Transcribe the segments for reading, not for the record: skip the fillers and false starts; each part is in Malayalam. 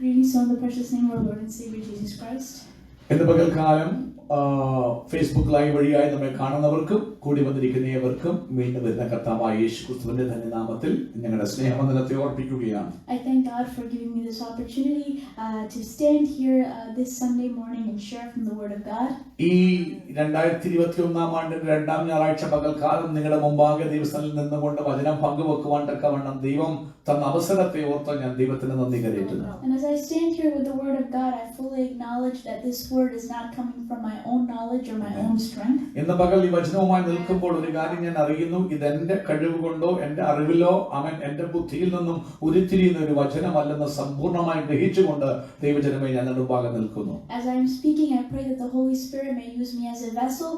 Greetings on the precious name of our Lord and Savior Jesus Christ. ഇന്ന് പകൽക്കാലം ഫേസ്ബുക്ക് ലൈവ് വഴിയായി നമ്മെ കാണുന്നവർക്കും കൂടി വന്നിരിക്കുന്ന ഏവർക്കും വീണ്ടും വരുന്ന കർത്താവായ യേശുക്രിസ്തുവിന്റെ ധന്യനാമത്തിൽ ഞങ്ങളുടെ സ്നേഹവന്ദനത്തെ ഓർപ്പിക്കുകയാണ്. I thank God for giving me this opportunity to stand here this Sunday morning and share from the Word of God. ഈ 2021 ആണ്ടിന്റെ രണ്ടാം ഞായറാഴ്ച പകൽക്കാലം നിങ്ങളുടെ മുമ്പാകെ ദിവസത്തിൽ നിന്നുകൊണ്ട് വചനം പങ്കുവെക്കുവാൻ തക്കവണ്ണം ദൈവം തന്ന അവസരത്തെ ഓർത്ത് ഞാൻ ദൈവത്തിന് നന്ദി കരയറ്റുന്നു. And as I stand here with the Word of God, I fully acknowledge that this word is not coming from my own knowledge or my own strength. ഇന്ന് പകൽ ഈ വചനവുമായി നിൽക്കുമ്പോൾ ഒരു കാര്യം ഞാൻ അറിയുന്നു, ഇതെന്റെ കഴിവ് കൊണ്ടോ എന്റെ അറിവിലോ എന്റെ ബുദ്ധിയിൽ നിന്നും ഉരുത്തിരിയുന്ന ഒരു വചനമല്ലെന്ന് സമ്പൂർണ്ണമായി ഗ്രഹിച്ചുകൊണ്ട് ദൈവജനമേ ഞാൻ മുമ്പാകെ നിൽക്കുന്നു. As I am speaking, I pray that the Holy Spirit may use me as a vessel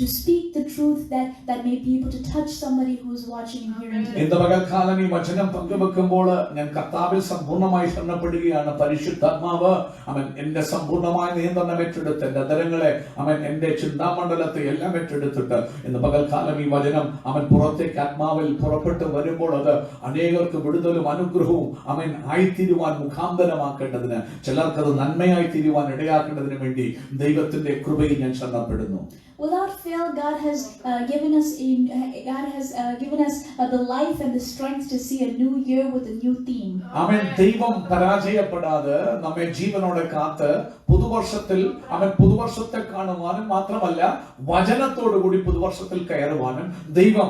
to speak the truth that may be able to touch somebody who is watching and hearing today. ഇന്ന് പകൽക്കാലം ഈ വചനം പങ്കുവെക്കുമ്പോൾ ഞാൻ കർത്താവിൽ സമ്പൂർണ്ണമായി ശരണപ്പെടുകയാണ്. പരിശുദ്ധാത്മാവ് എന്റെ സമ്പൂർണ്ണമായ നിയന്ത്രണം ഏറ്റെടുത്ത് എന്റെ അതരങ്ങളെ എന്റെ ചിന്താമണ്ഡലത്തെ എല്ലാം ഏറ്റെടുത്തിട്ട് ഇന്ന് പകൽക്കാലം ഈ വചനം പുറത്തേക്ക് ആത്മാവിൽ പുറപ്പെട്ട് വരുമ്പോൾ അത് അനേകർക്ക് വിടുതലും അനുഗ്രഹവും ആയിത്തീരുവാൻ മുഖാന്തരമാക്കേണ്ടതിന്, ചിലർക്കത് നന്മയായി തീരുവാൻ ഇടയാക്കേണ്ടതിന് വേണ്ടി ദൈവത്തിന്റെ കൃപയിൽ ഞാൻ ശരണപ്പെടുന്നു. Without fail, God has given us the life and the strength to see a new year with a new theme. ദൈവം പരാജയപ്പെടാതെ നമ്മെ ജീവനോടെ കാത്ത് പുതുവർഷത്തെ കാണുവാനും മാത്രമല്ല വചനത്തോടു കൂടി പുതുവർഷത്തിൽ കയറുവാനും ദൈവം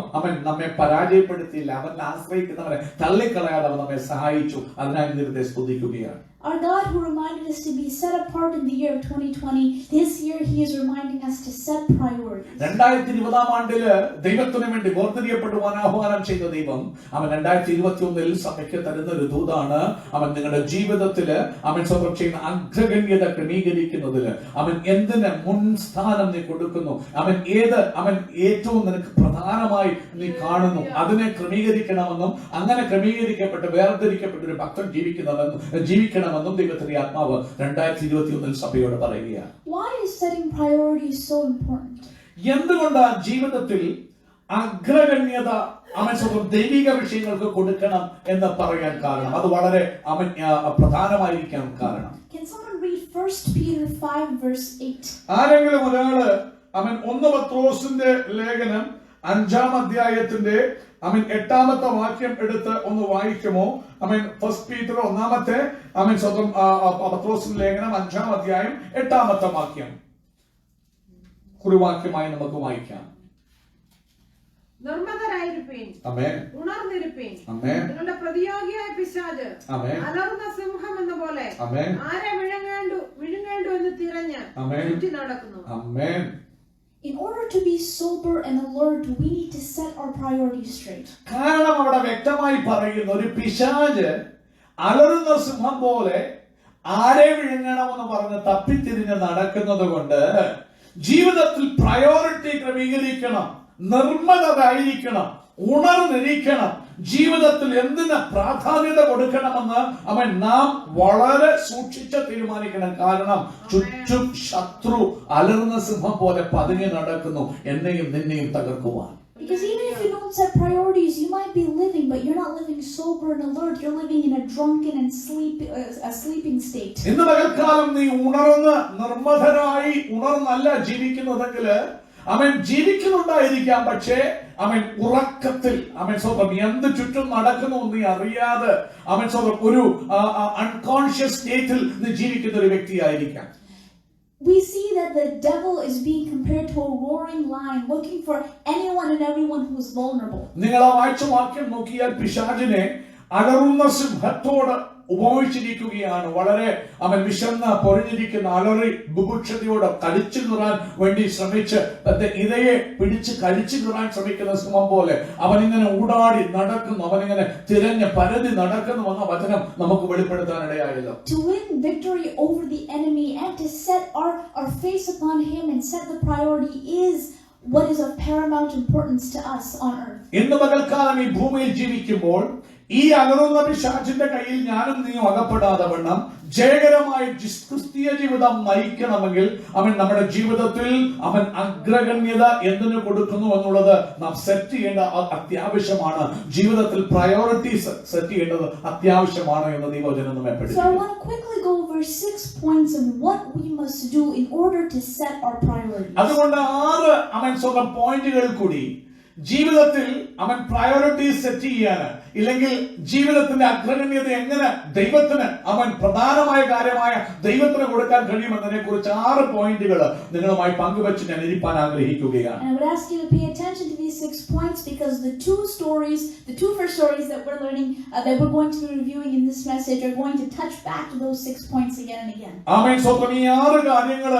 നമ്മെ പരാജയപ്പെടുത്തിയില്ല. അവനെ ആശ്രയിക്കുന്നവരെ തള്ളിക്കളയാതെ അവൻ നമ്മെ സഹായിച്ചു. അതിനായി ദൈവത്തെ സ്തുതിക്കുകയാണ്. Our God, who reminded us to be set apart in the year of 2020, this year He is reminding us to set priorities. 2020 ആണ്ടില് ദൈവത്തിനു വേണ്ടി വേർതിരിയപ്പെടുവാൻ ആഹ്വാനം ചെയ്ത ദൈവം 2021 സഭയ്ക്ക് തരുന്ന ഒരു ദൂതാണ്. നിങ്ങളുടെ ജീവിതത്തില് സ്വന്തം ചെയ്യുന്ന അഗ്രഗണ്യത ക്രമീകരിക്കുന്നതില് എന്തിന് മുൻസ്ഥാനം നീ കൊടുക്കുന്നു, ഏറ്റവും നിനക്ക് പ്രധാനമായി നീ കാണുന്നു, അതിനെ ക്രമീകരിക്കണമെന്നും അങ്ങനെ ക്രമീകരിക്കപ്പെട്ട് വേർതിരിക്കപ്പെട്ട ഒരു ഭക്തൻ ജീവിക്കണം. ദൈവത്തിന്റെ ആത്മാവ് 2021 സഭയോട് പറയുകയാണ്. Why is setting priorities so important? എന്തുകൊണ്ടാണ് ജീവിതത്തിൽ അഗ്രഗണ്യത സ്വന്തം ദൈവിക വിഷയങ്ങൾക്ക് കൊടുക്കണം എന്ന് പറയാൻ കാരണം? അത് വളരെ പ്രധാനമായിരിക്കാൻ കാരണം. Can someone read 1 Peter 5 verse 8? ആരെങ്കിലും ഒരാള് 1 പത്രോസിന്റെ ലേഖനം 5-ാം അധ്യായത്തിന്റെ 8-ാമത്തെ വാക്യം എടുത്ത് ഒന്ന് വായിക്കുമോ? 1 പീറ്റർ 1-ാമത്തെ സ്വന്തം പത്രോസിന്റെ ലേഖനം 5-ാം അധ്യായം 8-ാമത്തെ വാക്യം കുറിവാക്യമായി നമുക്ക് വായിക്കാം. നിർമ്മതരായിരിപ്പീൻ, ആമേൻ, ഉണർന്നിരിപ്പീൻ. ആമേൻ. നിങ്ങളുടെ പ്രതിയോഗിയായ പിശാച് അലറുന്ന സിംഹം എന്ന പോലെ ആരെ വിഴുങ്ങേണ്ടു എന്ന് തിരഞ്ഞ് ചുറ്റി നടക്കുന്നു. ആമേൻ. In order to be sober and alert, we need to set our priorities straight. കാരണം അവിടെ വ്യക്തമായി പറയുന്നു, ഒരു പിശാച് അലറുന്ന സിംഹം പോലെ ആരെ വിഴുങ്ങണമെന്ന് പറഞ്ഞ് തപ്പിത്തിരിഞ്ഞ് നടക്കുന്നത് കൊണ്ട് ജീവിതത്തിൽ പ്രയോറിറ്റി ക്രമീകരിക്കണം, നിർമ്മലരായിരിക്കണം, ഉണർന്നിരിക്കണം. ജീവിതത്തിൽ എന്തിന് പ്രാധാന്യത കൊടുക്കണമെന്ന് നാം വളരെ സൂക്ഷിച്ച് തീരുമാനിക്കണം. കാരണം ചുറ്റും ശത്രു അലറുന്ന സിംഹം പോലെ പതുങ്ങി നടക്കുന്നു, എന്നെയും നിന്നെയും തകർക്കുവാൻ. Because even if you don't set priorities, you might be living, but you're not living sober and alert. You're living in a drunken and sleeping state. ഇന്ന് പകൽക്കാലം നീ ഉണർന്ന് നിർമ്മതരായി ഉണർന്നല്ല ജീവിക്കുന്നതെങ്കിൽ ജീവിക്കുന്നുണ്ടായിരിക്കാം, പക്ഷേ ഉറക്കത്തിൽ സ്വന്തം എന്ത് ചുറ്റും നടക്കുന്നു നീ അറിയാതെ സ്വന്തം ഒരു അൺകോൺഷ്യസ് സ്റ്റേറ്റിൽ നീ ജീവിക്കുന്ന ഒരു വ്യക്തിയായിരിക്കാം. We see that the devil is being compared to a roaring lion, looking for anyone and everyone who is vulnerable. നിങ്ങൾ ആ വായിച്ച വാക്യം നോക്കിയാൽ പിശാചിനെ അലറുന്ന സിംഹത്തോട് ഉപയോഗിച്ചിരിക്കുകയാണ്. വളരെ വിശന്ന് പൊഴിഞ്ഞിരിക്കുന്ന അലറി ബുഭുക്ഷതയോടെ കടിച്ചു കീറാൻ വേണ്ടി ശ്രമിച്ച് ഇരയെ പിടിച്ച് കടിച്ചു കീറാൻ ശ്രമിക്കുന്ന സിംഹം പോലെ അവനിങ്ങനെ ഊടാടി നടക്കുന്നു, അവനിങ്ങനെ തിരഞ്ഞ് പരതി നടക്കുന്നു എന്ന വചനം നമുക്ക് വെളിപ്പെടുത്താനിടയായല്ലോ. To win victory over the enemy and to set our face upon him and set the priority is what is of paramount importance to us on earth. ഇന്ന് പകൽക്കാലം ഈ ഭൂമിയിൽ ജീവിക്കുമ്പോൾ ഈ അലറുന്ന പിശാചിന്റെ കയ്യിൽ ഞാനും നീയും അകപ്പെടാതെ വണ്ണം ജയകരമായ ക്രിസ്തീയ ജീവിതം നയിക്കണമെങ്കിൽ അവൻ നമ്മുടെ ജീവിതത്തിൽ അവൻ അഗ്രഗണ്യത എന്തിനു കൊടുക്കുന്നു എന്നുള്ളത് നാം സെറ്റ് ചെയ്യേണ്ട അത്യാവശ്യമാണ്. ജീവിതത്തിൽ പ്രയോറിറ്റീസ് സെറ്റ് ചെയ്യേണ്ടത് അത്യാവശ്യമാണ് എന്ന് ദൈവവചനം നമ്മെ പഠിപ്പിക്കുന്നു. So I want to quickly go over 6 points on what we must do in order to set our priorities. അതുകൊണ്ട് 6 അവൻ സ്വന്തം പോയിന്റുകൾ കൂടി ജീവിതത്തിൽ അവൻ പ്രയോറിറ്റീസ് സെറ്റ് ചെയ്യാൻ ഇല്ലെങ്കിൽ ജീവിതത്തിന്റെ അഗ്രഗണ്യത എങ്ങനെ ദൈവത്തിന് അവൻ പ്രധാനമായ കാര്യമായ ദൈവത്തിന് കൊടുക്കാൻ കഴിയുമെന്നതിനെ കുറിച്ച് 6 പോയിന്റുകൾ നിങ്ങളുമായി പങ്കുവെച്ച് ഞാൻ ഇരിപ്പാൻ ആഗ്രഹിക്കുകയാണ്. And I would ask you to pay attention to these 6 points because the two first stories that we're learning that we're going to be reviewing in this message are going to touch back to those 6 points again and again. ആമേൻ. സ്വന്തം ഈ 6 കാര്യങ്ങൾ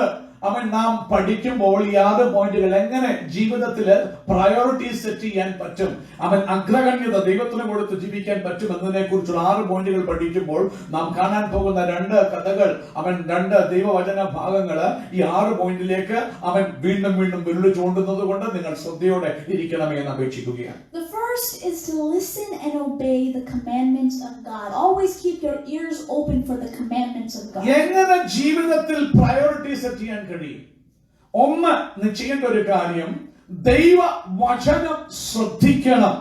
അവൻ നാം പഠിക്കുമ്പോൾ ഈ 6 പോയിന്റുകൾ എങ്ങനെ ജീവിതത്തില് പ്രയോറിറ്റീസ് സെറ്റ് ചെയ്യാൻ പറ്റും, അവൻ അഗ്രഗണ്യത ദൈവത്തിന് കൊടുത്ത് ജീവിക്കാൻ പറ്റും എന്നതിനെ കുറിച്ചുള്ള 6 പോയിന്റുകൾ പഠിക്കുമ്പോൾ നാം കാണാൻ പോകുന്ന 2 കഥകൾ, അവൻ 2 ദൈവവചന ഭാഗങ്ങള് ഈ 6 പോയിന്റിലേക്ക് അവൻ വീണ്ടും വീണ്ടും വിരൽ ചൂണ്ടുന്നത് കൊണ്ട് നിങ്ങൾ ശ്രദ്ധയോടെ ഇരിക്കണമേ എന്ന് അപേക്ഷിക്കുകയാണ്. The first is to listen and obey the commandments of God. Always keep your ears open for the commandments of God. എങ്ങനെ ജീവിതത്തിൽ പ്രയോറിറ്റി സെറ്റ് ചെയ്യാൻ കഴിയും? ഒന്ന്, നീ ചെയ്യേണ്ട ഒരു കാര്യം ദൈവ വചനം ശ്രദ്ധിക്കണം.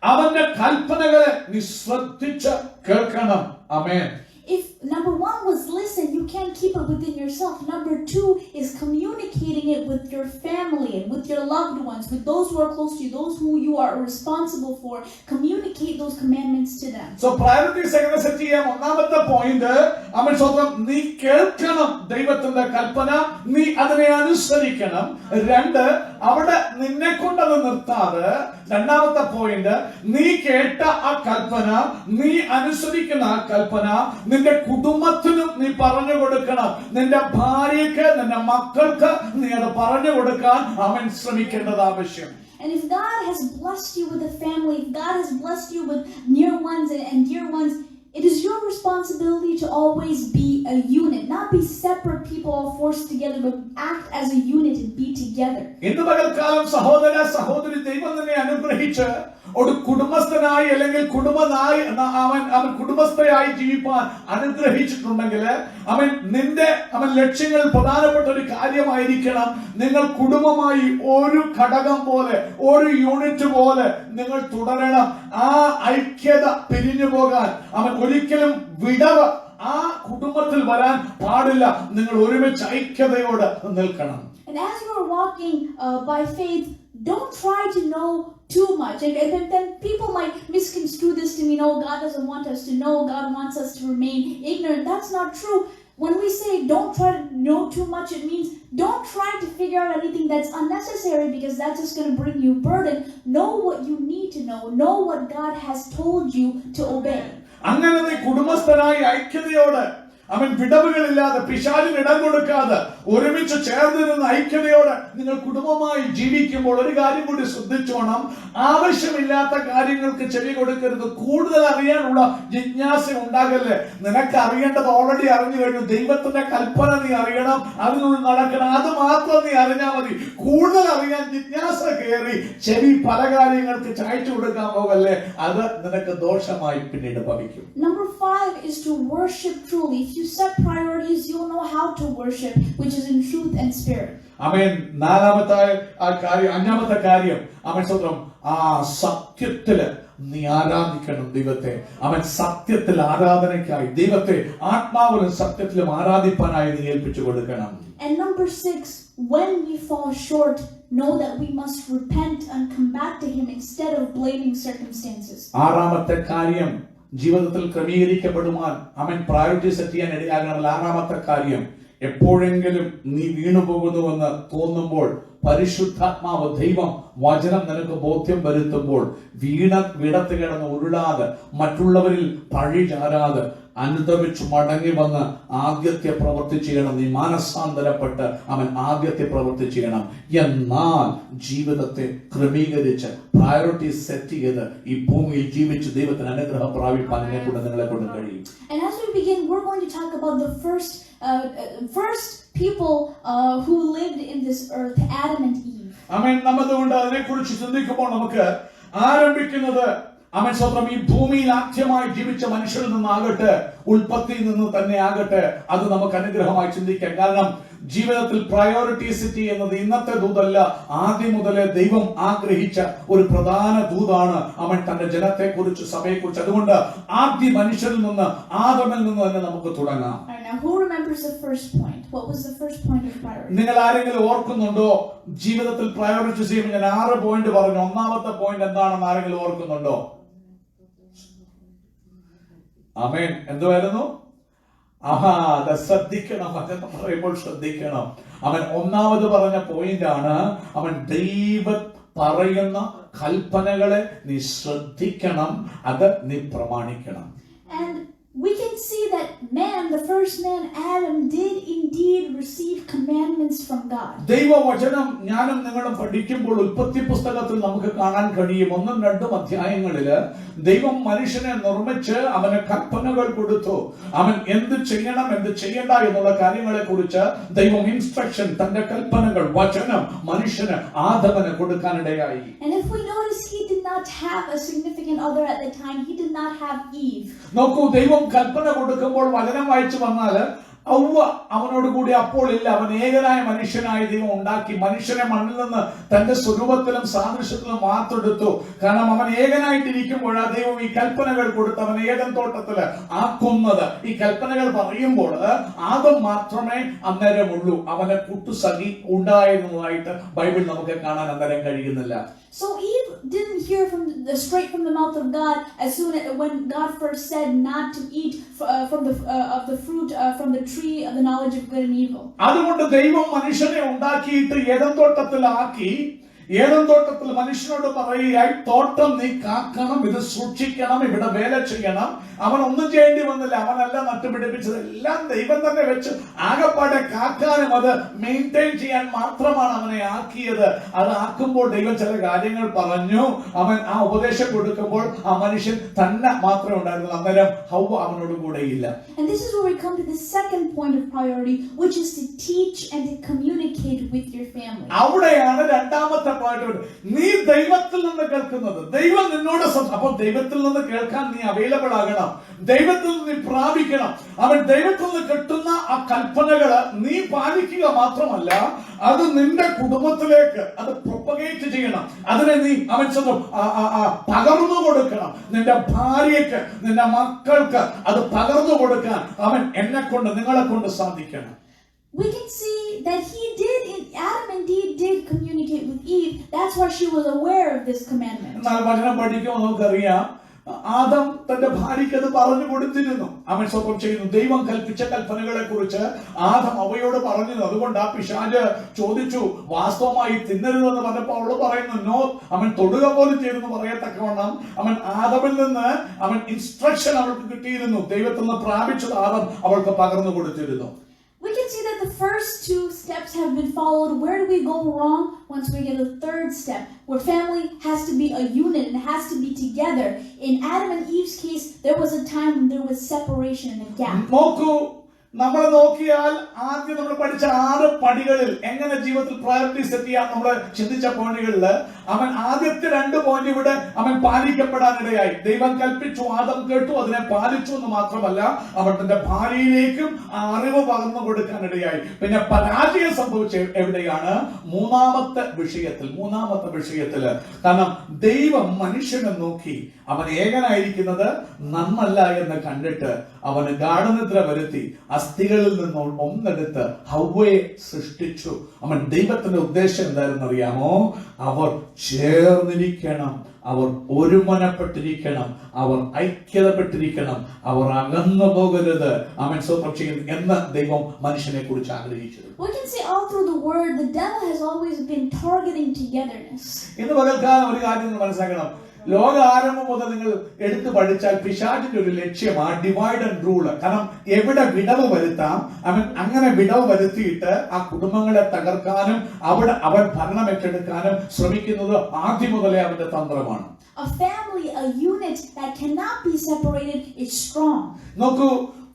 അവന്റെ കൽപ്പനകളെ നീ ശ്രദ്ധിച്ച് കേൾക്കണം. ആമേൻ. If number 1 was listen, you can't keep it within yourself. Number 2 is communicating it with your family and with your loved ones, with those who are close to you, those who you are responsible for. Communicate those commandments to them. So priorities എങ്ങനെ സെറ്റ് ചെയ്യാം? ഒന്നാമത്തെ പോയിന്റ്, അവൻ സ്വന്തം നീ കേൾക്കണം ദൈവത്തിന്റെ കൽപ്പന, നീ അതിനെ അനുസരിക്കണം. 2, അവിടെ നിന്നെ കൊണ്ടത് നിർത്താതെ രണ്ടാമത്തെ പോയിന്റ്, നീ കേട്ട ആ കൽപ്പന, നീ അനുസരിക്കുന്ന ആ കൽപ്പന നിന്റെ കുടുംബത്തിനും നീ പറഞ്ഞു കൊടുക്കണം. നിന്റെ ഭാര്യയ്ക്ക്, നിന്റെ മക്കൾക്ക് നീ അത് പറഞ്ഞു കൊടുക്കാൻ അവൻ ശ്രമിക്കേണ്ടത് ആവശ്യം. And if God has blessed you with a family, if God has blessed you with near ones and dear ones, it is your responsibility to always be a unit, not be separate people all forced together, but act as a unit and be together. ഇന്ന് പകൽക്കാലം സഹോദര സഹോദരി, ദൈവം നിന്നെ അനുഗ്രഹിച്ച് ഒരു കുടുംബസ്ഥനായി അല്ലെങ്കിൽ അവൻ കുടുംബസ്ഥയായി ജീവിപ്പാൻ അനുഗ്രഹിച്ചിട്ടുണ്ടെങ്കിൽ അവൻ ലക്ഷ്യങ്ങൾ പ്രധാനപ്പെട്ട ഒരു കാര്യമായിരിക്കണം. നിങ്ങൾ കുടുംബമായി ഒരു ഘടകം പോലെ, ഒരു യൂണിറ്റ് പോലെ നിങ്ങൾ തുടരണം. ആ ഐക്യത പിരിഞ്ഞു പോകാൻ അവൻ ഒരിക്കലും വിടവ് ആ കുടുംബത്തിൽ വരാൻ പാടില്ല. നിങ്ങൾ ഒരുമിച്ച് ഐക്യതയോടെ നിൽക്കണം. And as you are walking by faith, don't try to know too much. And then people might misconstrue this to mean, oh, God doesn't want us to know, God wants us to remain ignorant. That's not true. When we say don't try to know too much, it means don't try to figure out anything that's unnecessary, because that's just going to bring you burden. Know what you need to know what God has told you to obey. അങ്ങനെ നീ കുടുംബസ്ഥനായി ഐക്യതയോടെ അവൻ വിടവുകളില്ലാതെ പിശാചിന് ഇടം കൊടുക്കാതെ ഒരുമിച്ച് ചേർന്നിരുന്ന ഐക്യതയോടെ നിങ്ങൾ കുടുംബമായി ജീവിക്കുമ്പോൾ ഒരു കാര്യം കൂടി ശ്രദ്ധിച്ചോണം. ആവശ്യമില്ലാത്ത കാര്യങ്ങൾക്ക് ചെവി കൊടുക്കരുത്. കൂടുതൽ അറിയാനുള്ള ജിജ്ഞാസ ഉണ്ടാകല്ലേ. നിനക്ക് അറിയേണ്ടത് ഓൾറെഡി അറിഞ്ഞു കഴിഞ്ഞു. ദൈവത്തിന്റെ കൽപ്പന നീ അറിയണം, അതിനുള്ളിൽ നടക്കണം. അത് മാത്രം നീ അറിഞ്ഞാൽ മതി. കൂടുതൽ അറിയാൻ ജിജ്ഞാസ കയറി ചെവി പല കാര്യങ്ങൾക്ക് ചായച്ചു കൊടുക്കാൻ പോകല്ലേ. അത് നിനക്ക് ദോഷമായി പിന്നീട് ഭവിക്കും. Number 5 is to worship truly. If you set priorities, you'll know how to worship, which is in truth and spirit. ആമേൻ. അഞ്ചാമത്തെ കാര്യം, അവൻ സ്വന്തം ആ സത്യത്തില് നീ ആരാധിക്കണം ദൈവത്തെ. അവൻ സത്യത്തിൽ ആരാധനയ്ക്കായി ദൈവത്തെ ആത്മാവിലും സത്യത്തിലും ആരാധിപ്പാനായി നീ ഏൽപ്പിച്ചു കൊടുക്കണം. And number 6, when we fall short, know that we must repent and come back to him instead of blaming circumstances. ആറാമത്തെ കാര്യം, ജീവിതത്തിൽ ക്രമീകരിക്കപ്പെടുവാൻ അവൻ പ്രയോറിറ്റി സെറ്റ് ചെയ്യാൻ ഇടയാകണമെങ്കിൽ ആറാമത്തെ കാര്യം, എപ്പോഴെങ്കിലും നീ വീണുപോകുന്നുവെന്ന് തോന്നുമ്പോൾ പരിശുദ്ധാത്മാവ് ദൈവം വചനം നിനക്ക് ബോധ്യം വരുത്തുമ്പോൾ വീടത്ത് കിടന്ന് ഉരുളാതെ മറ്റുള്ളവരിൽ പഴി ചാരാതെ അനുദമിച്ച് മടങ്ങി വന്ന് ആദ്യത്തെ പ്രവൃത്തി ചെയ്യണം. നീ മാനസാന്തരപ്പെട്ട് അവൻ ആദ്യത്തെ പ്രവൃത്തി ചെയ്യണം. എന്നാൽ ജീവിതത്തെ ക്രമീകരിച്ച് പ്രയോറിറ്റി സെറ്റ് ചെയ്ത് ഈ ഭൂമിയിൽ ജീവിച്ച് ദൈവത്തിന് അനുഗ്രഹം പ്രാപിപ്പാൻ നിങ്ങളെ കൊണ്ട് കഴിയും. And as we begin, we're going to talk about the first people who lived in this earth, Adam and Eve. ആമേൻ. നമ്മതുകൊണ്ട് അതിനെക്കുറിച്ച് ചിന്തിക്കുമ്പോൾ നമുക്ക് ആരംഭിക്കുന്നത് അവൻ സ്വന്തം ഈ ഭൂമിയിൽ ആദ്യമായി ജീവിച്ച മനുഷ്യരിൽ നിന്നാകട്ടെ, ഉൽപ്പത്തിയിൽ നിന്ന് തന്നെ ആകട്ടെ, അത് നമുക്ക് അനുഗ്രഹമായി ചിന്തിക്കാം. കാരണം ജീവിതത്തിൽ പ്രയോറിറ്റീസിറ്റി എന്നത് ഇന്നത്തെ ദൂതല്ല, ആദ്യം മുതലേ ദൈവം ആഗ്രഹിച്ച ഒരു പ്രധാന ദൂതാണ് അവൻ തന്റെ ജനത്തെ കുറിച്ച്, സഭയെ കുറിച്ച്. അതുകൊണ്ട് ആദ്യ മനുഷ്യരിൽ നിന്ന്, ആദമിൽ നിന്ന് തന്നെ നമുക്ക് തുടങ്ങാം. Now, who remembers the first point? What was the first point of priority? നിങ്ങൾ ആരെങ്കിലും ഓർക്കുന്നുണ്ടോ ജീവിതത്തിൽ പ്രയോറിറ്റൈസ് ചെയ്യുമ്പോൾ ഞാൻ 6 പോയിന്റ് പറഞ്ഞു? ഒന്നാമത്തെ പോയിന്റ് എന്താണെന്ന് ആരെങ്കിലും ഓർക്കുന്നുണ്ടോ? ആമേൻ. എന്തുവായിരുന്നു? അത് ശ്രദ്ധിക്കണം. അതെന്ന് പറയുമ്പോൾ ശ്രദ്ധിക്കണം. അവൻ ഒന്നാമത് പറഞ്ഞ പോയിന്റ് ആണ്, അവൻ ദൈവം പറയുന്ന കൽപ്പനകളെ നീ ശ്രദ്ധിക്കണം, അത് നീ പ്രമാണിക്കണം. And we can see that man, the first man, Adam, did indeed receive commandments from God. ദൈവവചനം ഞാനും നിങ്ങളും പഠിക്കുമ്പോൾ ഉൽപ്പത്തി പുസ്തകത്തിൽ നമുക്ക് കാണാൻ കഴിയും. 1-2 അധ്യായങ്ങളില് ദൈവം മനുഷ്യനെ നിർമ്മിച്ച് അവന് കൽപ്പനകൾ കൊടുത്തു. അവൻ എന്ത് ചെയ്യണം, എന്ത് ചെയ്യണ്ട എന്നുള്ള കാര്യങ്ങളെ കുറിച്ച് ദൈവം ഇൻസ്ട്രക്ഷൻ, തന്റെ കൽപ്പനകൾ, വചനം മനുഷ്യന് ആദമന് കൊടുക്കാനിടയായി. And if we notice, he did not have a significant other at the time. He did not have Eve. നോക്കൂ, ദൈവം കൽപ്പന കൊടുക്കുമ്പോൾ വചനം വായിച്ചു വന്നാല് ഔവ്വ അവനോട് കൂടി അപ്പോൾ ഇല്ല. അവൻ ഏകനായ മനുഷ്യനായി ദൈവം ഉണ്ടാക്കി. മനുഷ്യനെ മണ്ണിൽ നിന്ന് തന്റെ സ്വരൂപത്തിലും സാദൃശ്യത്തിലും വാർത്തെടുത്തു. കാരണം അവൻ ഏകനായിട്ടിരിക്കുമ്പോഴാ ദൈവം ഈ കൽപ്പനകൾ കൊടുത്ത് അവൻ ഏദൻ തോട്ടത്തില് ആക്കുന്നത്. ഈ കൽപ്പനകൾ പറയുമ്പോൾ ആദം മാത്രമേ അന്നേരമുള്ളൂ. അവനെ കൂട്ടുസഖി ഉണ്ടായിരുന്നതായിട്ട് ബൈബിൾ നമുക്ക് കാണാൻ അന്നേരം കഴിയുന്നില്ല. So Eve didn't hear straight from the mouth of God as soon as when God first said not to eat from the fruit from the tree of the knowledge of good and evil. അതുകൊണ്ട് ദൈവം മനുഷ്യനെ ഉണ്ടാക്കിയിട്ട് ഏദൻ തോട്ടത്തിലാക്കി. ഏദൻ തോട്ടത്തിൽ മനുഷ്യനോട് പറയുകയായി, തോട്ടം നീ കാക്കണം, ഇത് സൂക്ഷിക്കണം, ഇവിടെ വേല ചെയ്യണം. അവൻ ഒന്നും ചെയ്യേണ്ടി വന്നില്ല. അവനല്ല നട്ടുപിടിപ്പിച്ചത്, എല്ലാം ദൈവം തന്നെ വെച്ച് ആകപ്പാടെ കാക്കാനും അത് മെയിൻറ്റെയിൻ ചെയ്യാൻ മാത്രമാണ് അവനെ ആക്കിയത്. അത് ആക്കുമ്പോൾ ദൈവം ചില കാര്യങ്ങൾ പറഞ്ഞു. അവൻ ആ ഉപദേശം കൊടുക്കുമ്പോൾ ആ മനുഷ്യൻ തന്നെ മാത്രമേ ഉണ്ടായിരുന്നുള്ളൂ. അന്നേരം ഹൗവ അവനോട് കൂടെയില്ല. And this is where we come to the second point of priority, which is to teach and to communicate with your family. അവിടെയാണ് രണ്ടാമത്തെ പോയിന്റ്. നീ ദൈവത്തിൽ നിന്ന് കേൾക്കുന്നത്, ദൈവം നിന്നോട്. അപ്പോൾ ദൈവത്തിൽ നിന്ന് കേൾക്കാൻ നീ അവൈലബിൾ ആകണം. ദൈവത്തിൽ നിന്ന് നീ പ്രാപിക്കണം. അവൻ ദൈവത്തിൽ നിന്ന് കിട്ടുന്ന ആ കൽപ്പനകള് നീ പാലിക്കുക മാത്രമല്ല, അത് നിന്റെ കുടുംബത്തിലേക്ക് അത് പ്രൊപ്പഗേറ്റ് ചെയ്യണം. അതിനെ നീ അവൻ സ്വന്തം പകർന്നു കൊടുക്കണം. നിന്റെ ഭാര്യയ്ക്ക്, നിന്റെ മക്കൾക്ക് അത് പകർന്നു കൊടുക്കാൻ അവൻ എന്നെ കൊണ്ട്, നിങ്ങളെ കൊണ്ട് സാധിക്കണം. We can see that Adam indeed did communicate with Eve. That's why she was aware of this commandment. എന്നാൽ വചനം പഠിക്കുമ്പോൾ നമുക്കറിയാം, ആദം തന്റെ ഭാര്യയ്ക്ക് അത് പറഞ്ഞു കൊടുത്തിരുന്നു. അവൻ സ്വന്തം ചെയ്യുന്നു. ദൈവം കൽപ്പിച്ച കൽപ്പനകളെ കുറിച്ച് ആദം അവയോട് പറഞ്ഞു. അതുകൊണ്ട് ആ പിശാച് ചോദിച്ചു, വാസ്തവമായി തിന്നരുതെന്ന് പറഞ്ഞപ്പോൾ അവള് പറയുന്നു നോ. അവൻ തൊടുക പോലും ചെയ്തെന്ന് പറയത്തക്കവണ്ണം അവൻ ആദമിൽ നിന്ന് അവൻ ഇൻസ്ട്രക്ഷൻ അവൾക്ക് കിട്ടിയിരുന്നു. ദൈവത്തിൽ നിന്ന് പ്രാപിച്ചത് ആദം അവൾക്ക് പകർന്നു കൊടുത്തിരുന്നു. We can see that the first 2 steps have been followed. Where do we go wrong? Once we get a third step, where family has to be a unit and has to be together. In Adam and Eve's case, there was a time when there was separation and a gap. നോക്കൂ, നമ്മൾ നോക്കിയാൽ ആദ്യം നമ്മൾ പഠിച്ച 6 പടികളിൽ എങ്ങനെ ജീവിതത്തിൽ പ്രയോറിറ്റി സെറ്റ് ചെയ്യാൻ നമ്മൾ ചിന്തിച്ച പോയിന്റുകളിൽ അവൻ ആദ്യത്തെ 2 പോയിന്റ് ഇവിടെ അവൻ പാലിക്കപ്പെടാനിടയായി. ദൈവം കൽപ്പിച്ചു, ആദം കേട്ടു, അതിനെ പാലിച്ചു എന്ന് മാത്രമല്ല അവൻ തന്റെ ഭാര്യയിലേക്കും അറിവ് പകർന്നു കൊടുക്കാനിടയായി. പിന്നെ പരാജയം സംഭവിച്ച എവിടെയാണ്? മൂന്നാമത്തെ വിഷയത്തില്. കാരണം ദൈവം മനുഷ്യനെ നോക്കി അവൻ ഏകനായിരിക്കുന്നത് നന്നല്ല എന്ന് കണ്ടിട്ട് അവന് ഗാഢനിദ്ര വരുത്തി അസ്ഥികളിൽ നിന്ന് ഒന്നെടുത്ത് ഹവ്വയെ സൃഷ്ടിച്ചു. അവൻ ദൈവത്തിന്റെ ഉദ്ദേശം എന്തായിരുന്നു അറിയാമോ? അവർ ചേർന്നിരിക്കണം, അവർ ഒരുമനപ്പെട്ടിരിക്കണം, അവർ ഐക്യതപ്പെട്ടിരിക്കണം, അവർ അകന്നു പോകരുത്. അവൻ സ്വന്തം ചെയ്യുന്നു എന്ന് ദൈവം മനുഷ്യനെ കുറിച്ച് ആഗ്രഹിച്ചത്. We can see all through the word, the devil has always been targeting togetherness. ഇന്ന് പകൽക്കാലം ഒരു കാര്യം നിങ്ങൾ മനസ്സിലാക്കണം. ലോക ആരംഭം മുതൽ നിങ്ങൾ എടുത്തു പഠിച്ചാൽ പിശാചിന്റെ ഒരു ലക്ഷ്യമാണ് ഡിവൈഡ് ആൻഡ് റൂൾ. കാരണം എവിടെ വിടവ് വരുത്താം, അങ്ങനെ വിടവ് വരുത്തിയിട്ട് ആ കുടുംബങ്ങളെ തകർക്കാനും അവൻ ഭരണം ഏറ്റെടുക്കാനും ശ്രമിക്കുന്നത് ആദ്യം മുതലേ അവന്റെ തന്ത്രമാണ്. A family, a unit that cannot be separated is strong. നോക്കൂ,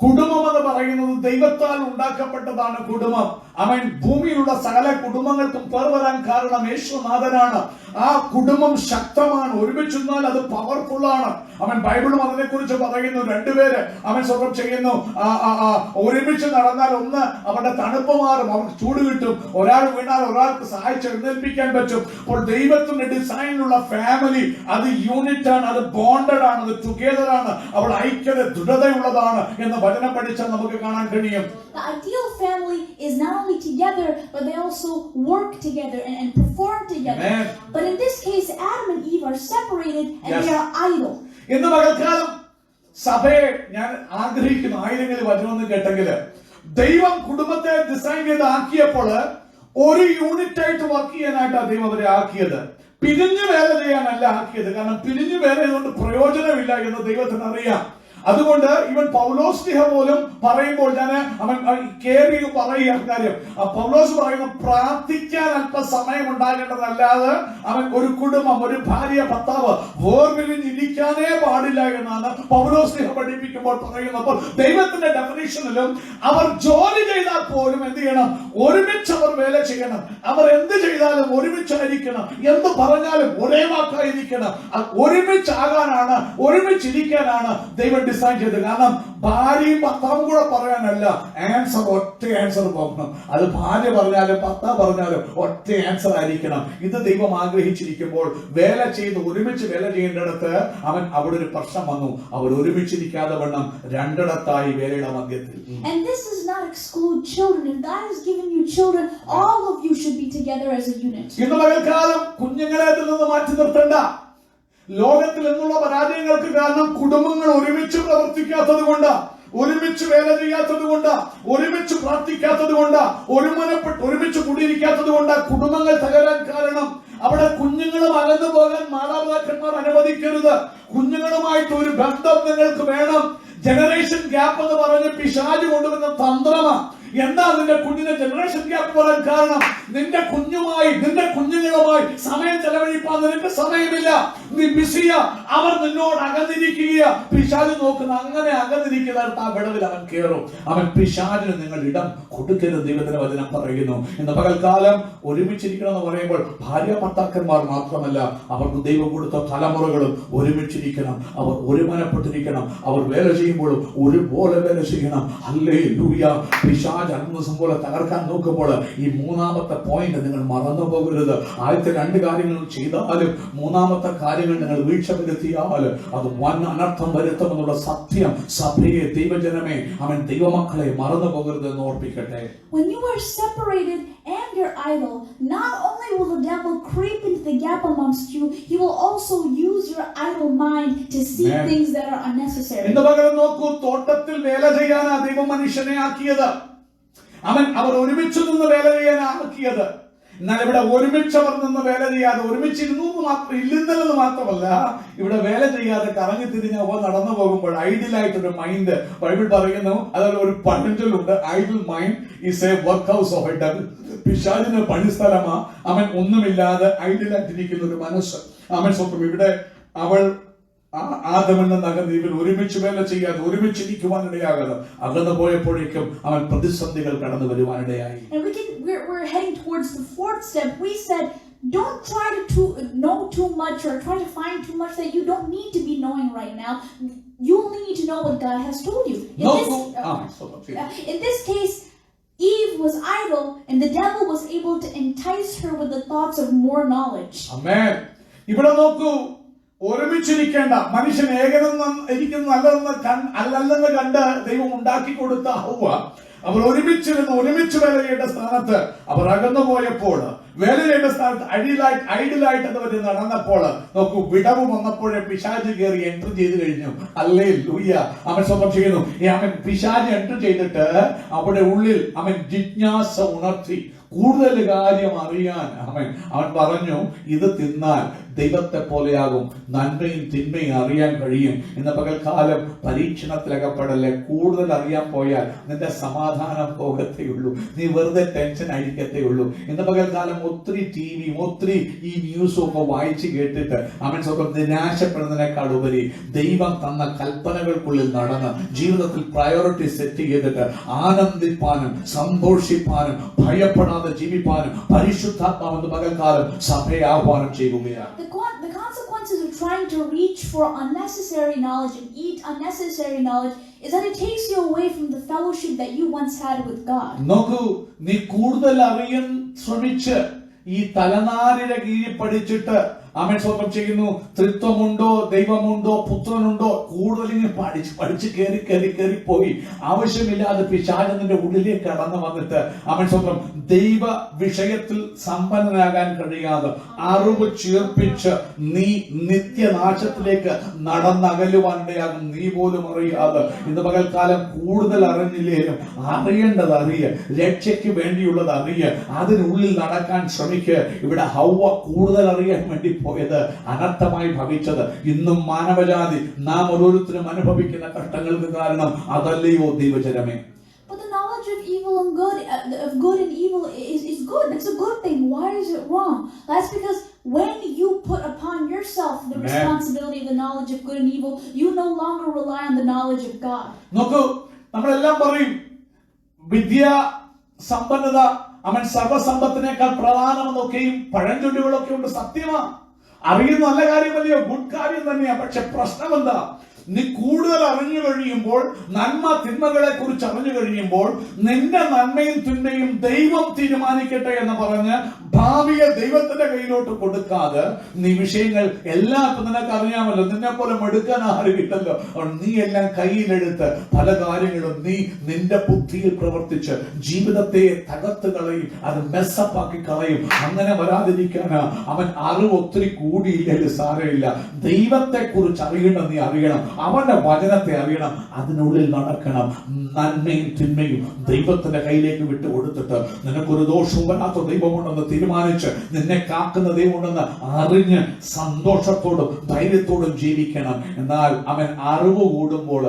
കുടുംബം എന്ന് പറയുന്നത് ദൈവത്താൽ ഉണ്ടാക്കപ്പെട്ടതാണ്. കുടുംബം അവൻ ഭൂമിയിലുള്ള സകല കുടുംബങ്ങൾക്കും പേർ വരാൻ കാരണം യേശുനാഥനാണ്. ആ കുടുംബം ശക്തമാണ്, ഒരുമിച്ച് നിന്നാൽ അത് പവർഫുൾ ആണ്. അവൻ ബൈബിളും അതിനെ കുറിച്ച് പറയുന്നു. രണ്ടുപേര് അവൻ സ്വന്തം ചെയ്യുന്നു, ഒരുമിച്ച് നടന്നാൽ ഒന്ന് അവരുടെ തണുപ്പ് മാറും, അവർക്ക് ചൂട് കിട്ടും. ഒരാൾ വീണാൽ ഒരാൾക്ക് സഹായിച്ച് എഴുന്നേൽപ്പിക്കാൻ പറ്റും. അപ്പോൾ ദൈവത്തിന്റെ ഡിസൈനിലുള്ള ഫാമിലി അത് യൂണിറ്റ് ആണ്, അത് ബോണ്ടഡ് ആണ്, അത് ടുഗദർ ആണ്, അവൾ ഐക്യത ദൃഢതയുള്ളതാണ് എന്ന് വചനം പഠിച്ചാൽ നമുക്ക് കാണാൻ കഴിയും. The ideal family is not only together, but they also work together and perform together. Amen. But in this case, Adam and Eve are separated and Yes. they are idle. ഇന്ന് പകൽക്കാലം സഭയെ ഞാൻ ആഗ്രഹിക്കുന്നു, ആയിരങ്ങളിൽ വചനമൊന്നും കേട്ടെങ്കിൽ ദൈവം കുടുംബത്തെ ഡിസൈൻ ചെയ്ത് ആക്കിയപ്പോൾ ഒരു യൂണിറ്റ് ആയിട്ട് വർക്ക് ചെയ്യാനായിട്ടാണ് ദൈവം അവരെ ആക്കിയത്. പിരിഞ്ഞു വേല ചെയ്യാനല്ല ആക്കിയത്. കാരണം പിരിഞ്ഞു വേല ചെയ്തുകൊണ്ട് പ്രയോജനമില്ല എന്ന് ദൈവത്തിന് അറിയാം. അതുകൊണ്ട് ഇവൻ പൗലോസ്ലിഹ പോലും പറയുമ്പോൾ ഞാൻ അവൻ കേറി പറയുക കാര്യം, പൗലോസ് പറയുന്നു പ്രാർത്ഥിക്കാൻ അല്പസമയം ഉണ്ടാകേണ്ടതല്ലാതെ അവൻ ഒരു കുടുംബം, ഒരു ഭാര്യ ഭർത്താവ് വേർപിരിഞ്ഞിരിക്കാനേ പാടില്ല എന്നാണ് പൗലോസ്ലിഹ പഠിപ്പിക്കുമ്പോൾ പറയുന്നത്. അപ്പോൾ ദൈവത്തിന്റെ ഡെഫിനിഷനിലും അവർ ജോലി ചെയ്താൽ പോലും എന്ത് ചെയ്യണം? ഒരുമിച്ച് അവർ വേല ചെയ്യണം. അവർ എന്ത് ചെയ്താലും ഒരുമിച്ചായിരിക്കണം, എന്ത് പറഞ്ഞാലും ഒരേ വാക്കായിരിക്കണം. ഒരുമിച്ചാകാനാണ്, ഒരുമിച്ചിരിക്കാനാണ് ദൈവം ഡിസൈൻ ചെയ്തത്. കാരണം ഭാര്യയും ഭർത്താവും കൂടെ പറയാനല്ല ആൻസർ, ഒറ്റ ആൻസർ പോകണം. അത് ഭാര്യ പറഞ്ഞാലും ഭർത്താവ് പറഞ്ഞാലും ഒറ്റ ആൻസർ ആയിരിക്കണം. ഇത് ദൈവം ആഗ്രഹിച്ചിരിക്കുമ്പോൾ വേല ചെയ്ത് ഒരുമിച്ച് വേല ചെയ്യേണ്ടിടത്ത് അവൻ അവിടെ ഒരു പ്രശ്നം വന്നു. അവർ ഒരുമിച്ചിരിക്കാതെ വണ്ണം രണ്ടിടത്തായി വേലയുടെ മധ്യത്തിൽ. And this does not exclude children. If God has given you children, all of you should be together as a unit. ഇന്ന് പകൽക്കാലം കുഞ്ഞുങ്ങളെ അതിൽ നിന്ന് മാറ്റി നിർത്തണ്ട. ലോകത്തിൽ നിന്നുള്ള പരാജയങ്ങൾക്ക് കാരണം കുടുംബങ്ങൾ ഒരുമിച്ച് പ്രവർത്തിക്കാത്തത് കൊണ്ട്, ഒരുമിച്ച് വേല ചെയ്യാത്തത് കൊണ്ട്, ഒരുമിച്ച് പ്രാർത്ഥിക്കാത്തത് കൊണ്ട്, ഒരുമിച്ച് കൂടിയിരിക്കാത്തത് കൊണ്ട് കുടുംബങ്ങൾ തകരാൻ കാരണം. അവിടെ കുഞ്ഞുങ്ങളും അകന്നു പോകാൻ മാതാപിതാക്കന്മാർ അനുവദിക്കരുത്. കുഞ്ഞുങ്ങളുമായിട്ട് ഒരു ബന്ധം നിങ്ങൾക്ക് വേണം. ജനറേഷൻ ഗ്യാപ്പ് എന്ന് പറഞ്ഞ് പിശാച് കൊണ്ടുവരുന്ന തന്ത്രമാണ്. എന്താ നിന്റെ കുഞ്ഞിനെ ജനറേഷൻ ഗ്യാപ്പ് പറയാൻ കാരണം? നിന്റെ കുഞ്ഞുമായി, നിന്റെ കുഞ്ഞുങ്ങളുമായി സമയം ചെലവഴിപ്പാൻ നിനക്ക് സമയമില്ല. നീ ബിസിയാ. അവർ നിന്നോട് അകന്നിരിക്കുക. പിശാച് നോക്കുന്ന അങ്ങനെ അകന്നിരിക്കുന്നിടത്ത് ആ വിടവിൽ അവൻ കയറും. അവൻ പിശാചിന് നിങ്ങൾ ഇടം കൊടുക്കരുത്. ദൈവത്തിന്റെ വചനം പറയുന്നു. ഇന്ന് പകൽക്കാലം ഒരുമിച്ചിരിക്കണം എന്ന് പറയുമ്പോൾ ഭാര്യ ഭർത്താക്കന്മാർ മാത്രമല്ല, അവർക്ക് ദൈവം കൊടുത്ത തലമുറകളും ഒരുമിച്ചിരിക്കണം. അവർ ഒരുമനപ്പെട്ടിരിക്കണം. അവർ വേല ചെയ്യുമ്പോഴും ഒരുപോലെ വേല ചെയ്യണം. ഹല്ലേലൂയ. പിശാച് അന്വേഷം പോലെ തകർക്കാൻ നോക്കുമ്പോൾ ഈ മൂന്നാമത്തെ പോയിന്റ് നിങ്ങൾ മറന്നു പോകരുത്. ആദ്യത്തെ രണ്ട് കാര്യങ്ങൾ ചെയ്താലും മൂന്നാമത്തെ കാര്യങ്ങൾ നിങ്ങൾ വീഴ്ച വരുത്തിയാൽ അത് വൻ അനർത്ഥം വരുത്തുമെന്നുള്ള സത്യം സഭയെ, ദൈവജനമേ, അവൻ ദൈവമക്കളെ മറന്നു പോകരുത് എന്ന് ഓർപ്പിക്കട്ടെ. When you are separated and you're idle, not only will the devil creep into the gap amongst you, he will also use your idle mind to see things that are unnecessary. ഇന്ന് പകരം നോക്കൂ, തോട്ടത്തിൽ വേല ചെയ്യാനാ ദൈവം മനുഷ്യനെ ആക്കിയത്. അവർ ഒരുമിച്ച് നിന്ന് വേല ചെയ്യാൻ ആക്കിയത്. എന്നാൽ ഇവിടെ ഒരുമിച്ചവർ നിന്ന് വേല ചെയ്യാതെ, ഇല്ലെന്നല്ലെന്ന് മാത്രമല്ല, ഇവിടെ വേല ചെയ്യാതെ കറങ്ങി തിരിഞ്ഞ് അവർ നടന്നു പോകുമ്പോൾ ഐഡിയലായിട്ടൊരു മൈൻഡ്, ബൈബിൾ പറയുന്നു, അതായത് ഒരു പഴഞ്ചൊല്ലുണ്ട്, idle mind is a work house of a devil. പിശാചിന് പണിസ്ഥലമാ. അവൻ ഒന്നുമില്ലാതെ ഐഡിയലായിട്ടിരിക്കുന്ന ഒരു മനസ്സ്. അവൻ സ്വന്തം ഇവിടെ അവൾ ആദമെന്ന നഗദ്വീപിൽ ഒരുമിച്ച് വേല ചെയ്യാതെ ഒരുമിച്ചിരിക്കുവാനിടയാകാതെ അകന്നു പോയപ്പോഴേക്കും അവൻ പ്രതിസന്ധികൾ കടന്നു വരുവാനിടയായി. We're heading towards the fourth step. We said, don't try to know too much or try to find too much that you don't need to be knowing right now. You only need to know what God has told you. In this case, Eve was idle and the devil was able to entice her with the thoughts of more knowledge. Amen. ഇവിടെ നോക്കൂ, ഒരുമിച്ചിരിക്കേണ്ട മനുഷ്യൻ ഏകനെന്ന് ഇരിക്കുന്ന അല്ലെന്ന് കണ്ട് ദൈവം ഉണ്ടാക്കി കൊടുത്ത ഹവ്വ അവർ ഒരുമിച്ചിരുന്ന് ഒരുമിച്ച് വേല ചെയ്യേണ്ട സ്ഥാനത്ത് അവർ അകന്നു പോയപ്പോൾ, വേല ചെയ്യേണ്ട സ്ഥാനത്ത് ഐഡിയലായിട്ട് അവർ നടന്നപ്പോൾ നോക്കൂ, വിടവ് വന്നപ്പോഴേ പിശാച് കയറി എൻട്രി ചെയ്ത് കഴിഞ്ഞു. ഹല്ലേലൂയ. അവൻ സ്വന്തം ചെയ്യുന്നു. അവൻ പിശാച് എൻട്രി ചെയ്തിട്ട് അവിടെ ഉള്ളിൽ അവൻ ജിജ്ഞാസ ഉണർത്തി കൂടുതൽ കാര്യം അറിയാൻ അവൻ പറഞ്ഞു, ഇത് തിന്നാൽ ദൈവത്തെ പോലെയാകും. നന്മയും തിന്മയും അറിയാൻ കഴിയും. ഇന്ന് പകൽക്കാലം പരീക്ഷണത്തിലകപ്പെടല്ലേ. കൂടുതൽ അറിയാൻ പോയാൽ നിന്റെ സമാധാനം പോകത്തേ ഉള്ളൂ. നീ വെറുതെ ടെൻഷൻ അടിക്കത്തേ ഉള്ളൂ. ഇന്ന് പകൽക്കാലം ഒത്തിരി ടിവിയും ഒത്തിരി ഈ ന്യൂസും ഒക്കെ വായിച്ചു കേട്ടിട്ട് അവൻ സ്വന്തം നിരാശപ്പെടുന്നതിനേക്കാൾ ഉപരി ദൈവം തന്ന കൽപ്പനകൾക്കുള്ളിൽ നടന്ന് ജീവിതത്തിൽ പ്രയോറിറ്റി സെറ്റ് ചെയ്തിട്ട് ആനന്ദിപ്പാനും സന്തോഷിപ്പാനും ഭയപ്പെടാതെ ജീവിപ്പാനും പരിശുദ്ധാത്മാവെന്ന് പകൽക്കാലം സഭയെ ആഹ്വാനം ചെയ്യുകയാണ്. The consequences of trying to reach for unnecessary knowledge and eat unnecessary knowledge is that it takes you away from the fellowship that you once had with God. നോക്കൂ, നീ കൂടുതൽ അറിയാൻ ശ്രമിച്ച് ഈ തലനാരിഴ കീഴി പഠിച്ചിട്ട് അവൻ സ്വന്തം ചെയ്യുന്നു. ത്രിത്വമുണ്ടോ, ദൈവമുണ്ടോ, പുത്രനുണ്ടോ, കൂടുതൽ ഇങ്ങനെ പഠിച്ച് കയറി പോയി ആവശ്യമില്ലാതെ പിശാചിന്റെ ഉള്ളിലേക്ക് കടന്നു വന്നിട്ട് അവൻ സ്വന്തം ദൈവ വിഷയത്തിൽ സമ്പന്നനാകാൻ കഴിയാതെ അറിവ് ചേർപ്പിച്ച് നീ നിത്യനാശത്തിലേക്ക് നടന്നകലുവാനിടയാകും. നീ പോലും അറിയാതെ ഇന്ന് പകൽക്കാലം കൂടുതൽ അറിഞ്ഞില്ലേലും അറിയേണ്ടത് അറിയ, രക്ഷയ്ക്ക് വേണ്ടിയുള്ളത് അറിയ, അതിനുള്ളിൽ നടക്കാൻ ശ്രമിക്കുക. ഇവിടെ ഹൗവ കൂടുതൽ അറിയാൻ വേണ്ടി പോയത് അനർത്ഥമായി ഭവിച്ചത് ഇന്നും മാനവജാതി നാം ഓരോരുത്തരും അനുഭവിക്കുന്ന കഷ്ടങ്ങൾക്ക് കാരണം അതല്ലയോ ദൈവജനമേ? But the knowledge of evil and good, of good and evil is good. It's a good thing. Why is it wrong? That's because when you put upon yourself the responsibility of the knowledge of good and evil, you no longer rely on the knowledge of God. നോക്കൂ, നമ്മളെല്ലാം പറയും വിദ്യ സമ്പന്നത അവൻ സർവസമ്പത്തിനേക്കാൾ പ്രധാനമെന്നൊക്കെയും പഴഞ്ചൊല്ലുകളൊക്കെ ഉണ്ട്. സത്യമാണ്, അറിയുന്ന നല്ല കാര്യമല്ലയോ, ഗുഡ് കാര്യം തന്നെയാ. പക്ഷെ പ്രശ്നം എന്താ? നീ കൂടുതൽ അറിഞ്ഞു കഴിയുമ്പോൾ, നന്മ തിന്മകളെ കുറിച്ച് അറിഞ്ഞു കഴിയുമ്പോൾ, നിന്റെ നന്മയും തിന്മയും ദൈവം തീരുമാനിക്കട്ടെ എന്ന് പറഞ്ഞ് ഭാവിയെ ദൈവത്തിന്റെ കയ്യിലോട്ട് കൊടുക്കാതെ നീ വിഷയങ്ങൾ എല്ലാം നിനക്ക് അറിയാമല്ലോ, നിന്നെ പോലെ മെടുക്കാൻ ആരുമില്ലല്ലോ, നീ എല്ലാം കയ്യിലെടുത്ത് പല കാര്യങ്ങളും നീ നിന്റെ ബുദ്ധിയിൽ പ്രവർത്തിച്ച് ജീവിതത്തെ തകർത്ത് കളയും, അത് മെസ്സപ്പാക്കി കളയും. അങ്ങനെ വരാതിരിക്കാനാ അവൻ അറിവ് ഒത്തിരി കൂടിയില്ലെങ്കിൽ സാരമില്ല. ദൈവത്തെ കുറിച്ച് അറിയണം, നീ അറിയണം, അവന്റെ വചനത്തെ അറിയണം, അതിനുള്ളിൽ നടക്കണം. നന്മയും തിന്മയും ദൈവത്തിന്റെ കയ്യിലേക്ക് വിട്ടു കൊടുത്തിട്ട് നിനക്കൊരു ദോഷവും വരാത്ത ദൈവമുണ്ടെന്ന് തീരുമാനിച്ച് നിന്നെ കാക്കുന്ന ദൈവമുണ്ടെന്ന് അറിഞ്ഞ് സന്തോഷത്തോടും ധൈര്യത്തോടും ജീവിക്കണം. എന്നാൽ അവൻ അറിവ് കൂടുമ്പോൾ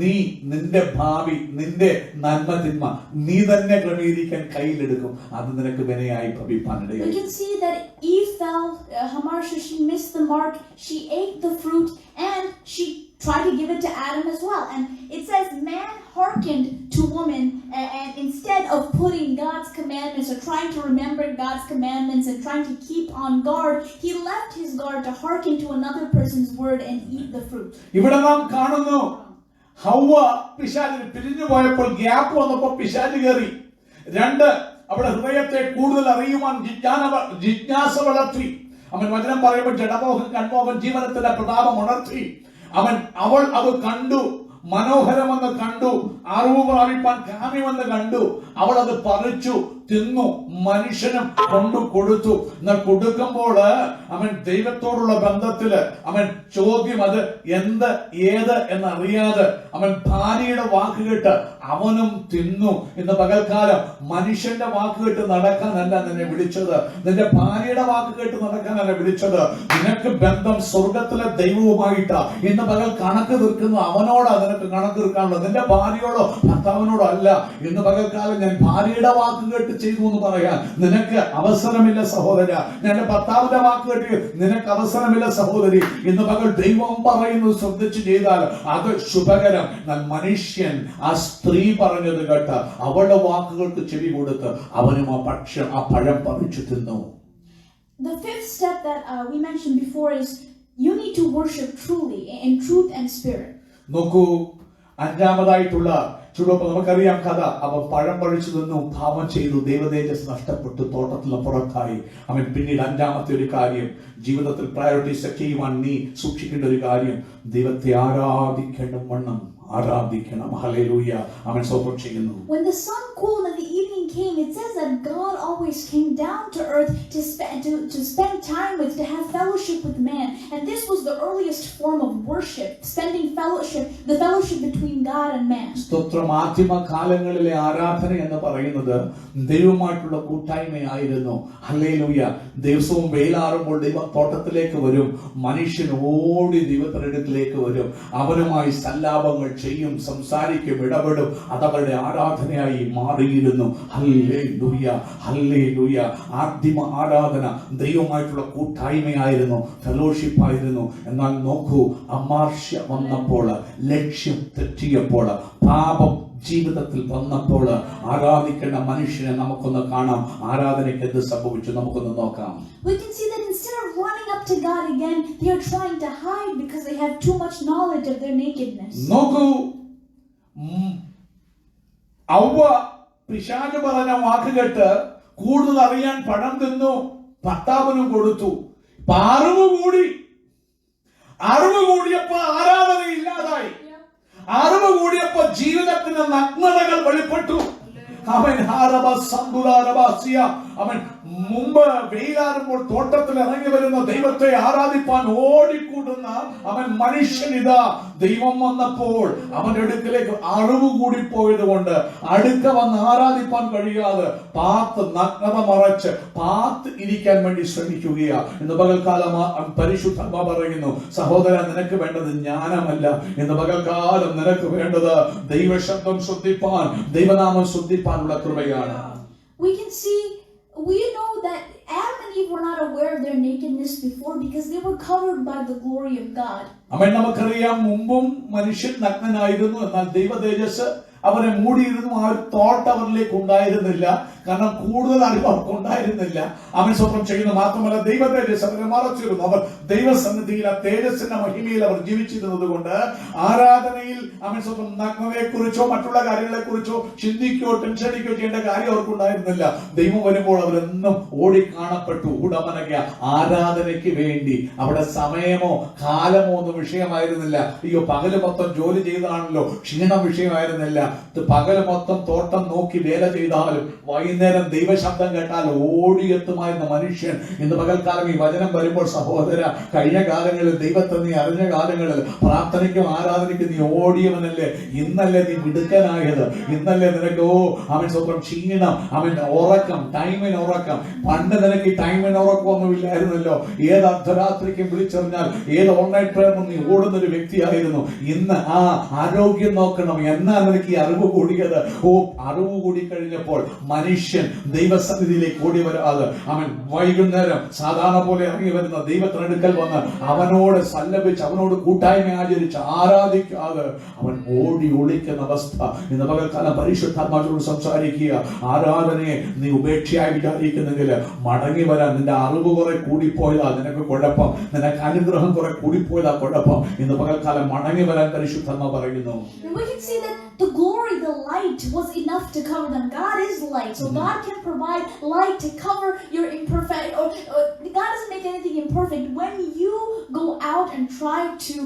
നീ നിന്റെ ഭാവി, നിന്റെ നന്മ തിന്മ നീ തന്നെ ക്രമീകരിക്കാൻ കയ്യിലെടുക്കും. അത് നിനക്ക് വിനയായി ഭവിപ്പാനിടയായി. We can see that Eve fell, Hamartia, she missed the mark, she ate the fruit, and she tried to give it to Adam as well. And it says man hearkened to woman, and instead of putting God's commandments or trying to remember God's commandments and trying to keep on guard, he left his guard to hearken to another person's word and eat the fruit. ഇവിടെ നാം കാണുന്നു ഹൗവ പിശാചിന് പിരിഞ്ഞു പോയപ്പോൾ ഗ്യാപ്പ് വന്നപ്പോൾ പിശാച് കയറി. രണ്ട്, അവിടെ ഹൃദയത്തെ കൂടുതൽ അറിയുവാൻ ജിജ്ഞാസ വളർത്തി. അവൻ വചനം പറയുമ്പോൾ ജഡമോഹം കൺമോഹം ജീവനത്തിന്റെ പ്രതാപം ഉണർത്തി. അവൾ അത് കണ്ടു, മനോഹരമെന്ന് കണ്ടു, അറിവ് പ്രാപിപ്പാൻ കാമ്യമെന്ന് കണ്ടു. അവൾ അത് പറിച്ചു തിന്നു, മനുഷ്യനും കൊണ്ടു കൊടുത്തു. എന്നാൽ കൊടുക്കുമ്പോൾ അവൻ ദൈവത്തോടുള്ള ബന്ധത്തില് അവൻ ചോദ്യം അത് എന്ത് ഏത് എന്നറിയാതെ അവൻ ഭാര്യയുടെ വാക്ക് കേട്ട് അവനും തിന്നു. ഇന്ന് പകൽക്കാലം മനുഷ്യന്റെ വാക്ക് കേട്ട് നടക്കാനല്ല നിന്നെ വിളിച്ചത്, നിന്റെ ഭാര്യയുടെ വാക്ക് കേട്ട് നടക്കാനല്ല വിളിച്ചത്. നിനക്ക് ബന്ധം സ്വർഗത്തിലെ ദൈവവുമായിട്ടാ. ഇന്ന് പകൽ കണക്ക് തീർക്കുന്ന അവനോടാ നിനക്ക് കണക്ക് തീർക്കാനുള്ളത്, നിന്റെ ഭാര്യയോടോ ഭർത്താവിനോടോ അല്ല. ഇന്ന് പകൽക്കാലം ഞാൻ ഭാര്യയുടെ വാക്ക് കേട്ട് ചെയ്തു എന്ന് പറയാൻ നിനക്ക് അവസരമില്ല സഹോദര. ഞാൻ ഭർത്താവിന്റെ വാക്ക് കേട്ട് നിനക്ക് അവസരമില്ല സഹോദരി. ഇന്ന് പകൽ ദൈവം പറയുന്നത് ശ്രദ്ധിച്ചു ചെയ്താൽ അത് ശുഭകരം. എന്നാൽ മനുഷ്യൻ ആ സ്ത്രീ പറഞ്ഞത് കേട്ട് അവളുടെ വാക്കുകൾക്ക് ചെവി കൊടുത്ത് അവനും ആ പഴം പറിച്ചു തിന്നു. The fifth step that we mentioned before is you need to worship truly in truth and spirit. നോക്കൂ, അഞ്ചാമതായിട്ടുള്ള ചുവപ്പ് നമുക്കറിയാം കഥ. അവൻ പഴം പഴിച്ചു നിന്നു, പാപം ചെയ്തു, ദൈവതേജസ് നഷ്ടപ്പെട്ടു, തോട്ടത്തിൽ പുറത്തായി. അവൻ പിന്നീട് അഞ്ചാമത്തെ ഒരു കാര്യം ജീവിതത്തിൽ പ്രയോറിറ്റി സെറ്റ് ചെയ്യുവാൻ നീ സൂക്ഷിക്കേണ്ട ഒരു കാര്യം, ദൈവത്തെ ആരാധിക്കേണ്ട വണ്ണം ആരാധിക്കണം. ഹല്ലേലൂയ. അവൻ സ്വപ്നം ചെയ്യുന്നു. When the sun cooled and the evening came, it says that God always came down to earth to spend time with, to have fellowship with man. And this was the earliest form of worship, spending fellowship, the fellowship fellowship between God and man. സ്തോത്രം. ആദിമ കാലങ്ങളിലെ ആരാധന എന്ന് പറയുന്നത് ദൈവമായിട്ടുള്ള കൂട്ടായ്മയായിരുന്നു. ഹല്ലേലൂയ. ദിവസവും വെയിലാറുമ്പോൾ ദൈവ തോട്ടത്തിലേക്ക് വരും, മനുഷ്യൻ ഓടി ദൈവത്തിന്റെ അടുക്കിലേക്ക് വരും, അവനുമായി സല്ലാപങ്ങൾ ചെയ്യും, സംസാരിക്കും, ഇടപെടും. അതവരുടെ ആരാധനയായി മാറിയിരുന്നു. Hallelujah, hallelujah. ആദിമ ആരാധന ദൈവമായിട്ടുള്ള കൂട്ടായ്മയായിരുന്നു, ഫെലോഷിപ്പ് ആയിരുന്നു. എന്നാൽ നോക്കൂ, അമാർഷ്യ വന്നപ്പോൾ, ലക്ഷ്യം തെറ്റിയപ്പോൾ, പാപം ജീവിതത്തിൽ വന്നപ്പോൾ ആരാധിക്കേണ്ട മനുഷ്യനെ നമുക്കൊന്ന് കാണാം. ആരാധനയ്ക്ക് എന്ത് സംഭവിച്ചു നമുക്കൊന്ന് നോക്കാം. We can see that instead of running up to God again, they are trying to hide because they have too much knowledge of their nakedness. നോക്കൂ, അവ്വ പിശാച് പറഞ്ഞ വാക്ക് കേട്ട് കൂടുതൽ അറിയാൻ പഴം തിന്നു, ഭർത്താവിനും കൊടുത്തു. അറിവ് കൂടിയപ്പോ ആരാധന ഇല്ലാതായി. അറിവ് കൂടിയപ്പോ ജീവിതത്തിന് നഗ്നതകൾ വെളിപ്പെട്ടു. അവൻ അവൻ മുമ്പ് വെയിലാറുമ്പോൾ തോട്ടത്തിൽ ഇറങ്ങി വരുന്ന ദൈവത്തെ ആരാധിപ്പാൻ ഓടിക്കൂടുന്ന അവൻ മനുഷ്യൻ ഇതാ ദൈവം വന്നപ്പോൾ അവന്റെ അടുക്കിലേക്ക് അറിവ് കൂടി പോയത് കൊണ്ട് അടുക്ക വന്ന് ആരാധിപ്പാൻ കഴിയാതെ പാത്ത് നഗ്നത മറച്ച് പാത്ത് ഇരിക്കാൻ വേണ്ടി ശ്രമിക്കുകയാ. ഇന്ന് പകൽക്കാലം പരിശുദ്ധാത്മാ പറയുന്നു, സഹോദര, നിനക്ക് വേണ്ടത് ജ്ഞാനമല്ല. ഇന്ന് പകൽക്കാലം നിനക്ക് വേണ്ടത് ദൈവശബ്ദം ശ്രദ്ധിപ്പാൻ, ദൈവനാമം ശ്രദ്ധിപ്പാനുള്ള കൃപയാണ്. We know that Adam and Eve were not aware of their nakedness before because they were covered by the glory of God. അമേൻ. നമുക്കറിയാം, മുമ്പും മനുഷ്യൻ നഗ്നനായിരുന്നു, എന്നാൽ ദൈവ തേജസ് അവരെ മൂടിയിരുന്നു. ആ ഒരു തോട്ട് അവരിലേക്ക് ഉണ്ടായിരുന്നില്ല, കാരണം കൂടുതൽ അറിവ് അവർക്ക് ഉണ്ടായിരുന്നില്ല. അവൻ സ്വപ്നം ചെയ്യുന്നു. മാത്രമല്ല, ദൈവ തേജസ് അവരെ മറച്ചിരുന്നു. അവർ ദൈവസന്നിധിയിൽ ആ തേജസ്സിന്റെ മഹിമയിൽ അവർ ജീവിച്ചിരുന്നത് കൊണ്ട് ആരാധനയിൽ അവൻ സ്വപ്നം നഗ്നതയെ കുറിച്ചോ മറ്റുള്ള കാര്യങ്ങളെ കുറിച്ചോ ചിന്തിക്കോ ടെൻഷനിക്കോ ചെയ്യേണ്ട കാര്യം അവർക്ക് ഉണ്ടായിരുന്നില്ല. ദൈവം വരുമ്പോൾ അവരെന്നും ഓടി കാണപ്പെട്ടു. ഉടമനക ആരാധനയ്ക്ക് വേണ്ടി അവിടെ സമയമോ കാലമോ ഒന്നും വിഷയമായിരുന്നില്ല. അയ്യോ, പകല് മൊത്തം ജോലി ചെയ്താണല്ലോ, ക്ഷീണം വിഷയമായിരുന്നില്ല. പകല് മൊത്തം തോട്ടം നോക്കി വേല ചെയ്താലും വൈകുന്നേരം ദൈവശബ്ദം കേട്ടാൽ ഓടിയെത്തുമായിരുന്ന മനുഷ്യൻ ഇന്ന് പകൽക്കാലം ഈ വചനം വരുമ്പോൾ, സഹോദര, കഴിഞ്ഞ കാലങ്ങളിൽ ദൈവത്തെ നീ അറിഞ്ഞ കാലങ്ങളിൽ പ്രാർത്ഥനയ്ക്കും ആരാധനയ്ക്കും നീ ഓടിയവനല്ലേ? ഇന്നല്ലേ നീ മിടുക്കനായത്? ഇന്നല്ലേ നിനക്ക് അവൻ സ്വന്തം ക്ഷീണം, അവൻ ഉറക്കം, ടൈമിന് ഉറക്കം. പണ്ട് നിനക്ക് ഈ ടൈമിന് ഉറക്കമൊന്നും ഇല്ലായിരുന്നല്ലോ. ഏത് അർദ്ധരാത്രിക്കും വിളിച്ചറിഞ്ഞാൽ ഏത് ഓൺലൈൻ പ്രേമം നീ ഓടുന്നൊരു വ്യക്തിയായിരുന്നു. ഇന്ന് ആ ആരോഗ്യം നോക്കണം. എന്നാ നിനക്ക് ഈ അറിവ് കൂടിയത്? അറിവ് കൂടി കഴിഞ്ഞപ്പോൾ മനുഷ്യൻ ദൈവസന്നിധിയിലേക്ക് ഓടി വരാതെ അവൻ വൈകുന്നേരം സാധാരണ പോലെ ഇറങ്ങി വരുന്ന ദൈവത്തിനടുക്കൽ വന്ന് അവനോട് സല്ലപിച്ച് അവനോട് കൂട്ടായ്മ ആചരിച്ച് ആരാധിക്കാതെ അവൻ ഓടി ഒളിക്കുന്ന അവസ്ഥ ഇന്ന് പകൽക്കാലം പരിശുദ്ധാത്മാവോട് സംസാരിക്കുക. ആരാധനയെ നീ ഉപേക്ഷയായി വിചാരിക്കുന്നെങ്കിൽ മടങ്ങി വരാൻ. നിന്റെ അറിവ് കുറെ കൂടിപ്പോയതാ നിനക്ക് കുഴപ്പം, നിനക്ക് അനുഗ്രഹം കുറെ കൂടിപ്പോയതാ കുഴപ്പം. ഇന്ന് പകൽക്കാലം മടങ്ങി വരാൻ പരിശുദ്ധാത്മാ പറയുന്നു. The glory, the light was enough to cover them. God is light, so God can provide light to cover your imperfect. God doesn't make anything imperfect. When you go out and try to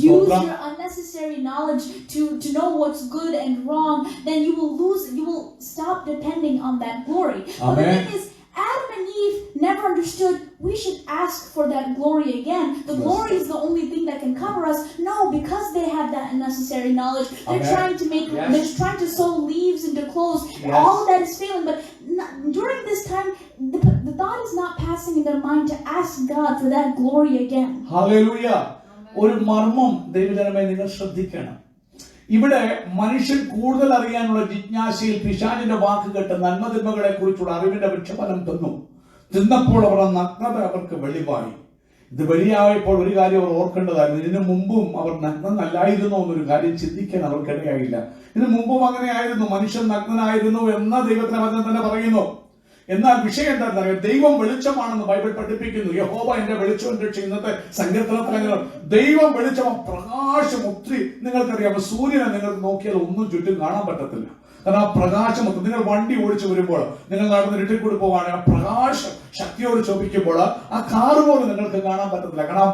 use your unnecessary knowledge to know what's good and wrong, then you will stop depending on that glory. But the thing is, Adam and Eve never understood we should ask for that glory again. The glory is the only thing that can cover us. No, because they have that unnecessary knowledge. They're trying to sew leaves into clothes. All of that is failing. But during this time, the thought is not passing in their mind to ask God for that glory again. Hallelujah. ഒരു മർമ്മം ദൈവജനമേ നിങ്ങൾ ശ്രദ്ധിക്കണം. ഇവിടെ മനുഷ്യൻ കൂടുതൽ അറിയാനുള്ള ജിജ്ഞാസയിൽ പിശാചിന്റെ വാക്ക് കേട്ട് നന്മതിന്മകളെ കുറിച്ചുള്ള അറിവിന്റെ വൃക്ഷഫലം തിന്നപ്പോൾ അവരുടെ നഗ്നത അവർക്ക് വെളിവായി. ഇത് വെളിയായപ്പോൾ ഒരു കാര്യം അവർ ഓർക്കേണ്ടതായിരുന്നു. ഇതിനു മുമ്പും അവർ നഗ്നനല്ലായിരുന്നോ എന്നൊരു കാര്യം ചിന്തിക്കാൻ അവർക്കിടയായില്ല. ഇതിനു മുമ്പും അങ്ങനെയായിരുന്നു, മനുഷ്യൻ നഗ്നനായിരുന്നു എന്ന ദൈവത്തിന്റെ വചനം തന്നെ പറയുന്നു. എന്നാൽ വിഷയം എന്താണെന്നറിയാം? ദൈവം വെളിച്ചമാണെന്ന് ബൈബിൾ പഠിപ്പിക്കുന്നു. യഹോവ എന്റെ വെളിച്ചം രക്ഷ. ഇന്നത്തെ സങ്കീർത്തനത്തിൽ ദൈവം വെളിച്ചം, പ്രകാശം. ഒത്തിരി നിങ്ങൾക്കറിയാം, സൂര്യനെ നിങ്ങൾ നോക്കിയാൽ ഒന്നും ചുറ്റും കാണാൻ പറ്റത്തില്ല. കാരണം ആ പ്രകാശം, നിങ്ങൾ വണ്ടി ഓടിച്ചു വരുമ്പോൾ, നിങ്ങൾ നടന്ന് ഇരുട്ടിൽ കൂടി പോവുകയാണെങ്കിൽ ആ പ്രകാശം ശക്തിയോട് ചോദിക്കുമ്പോൾ ആ കാറ് പോലും നിങ്ങൾക്ക് കാണാൻ പറ്റത്തില്ല. കാരണം ആ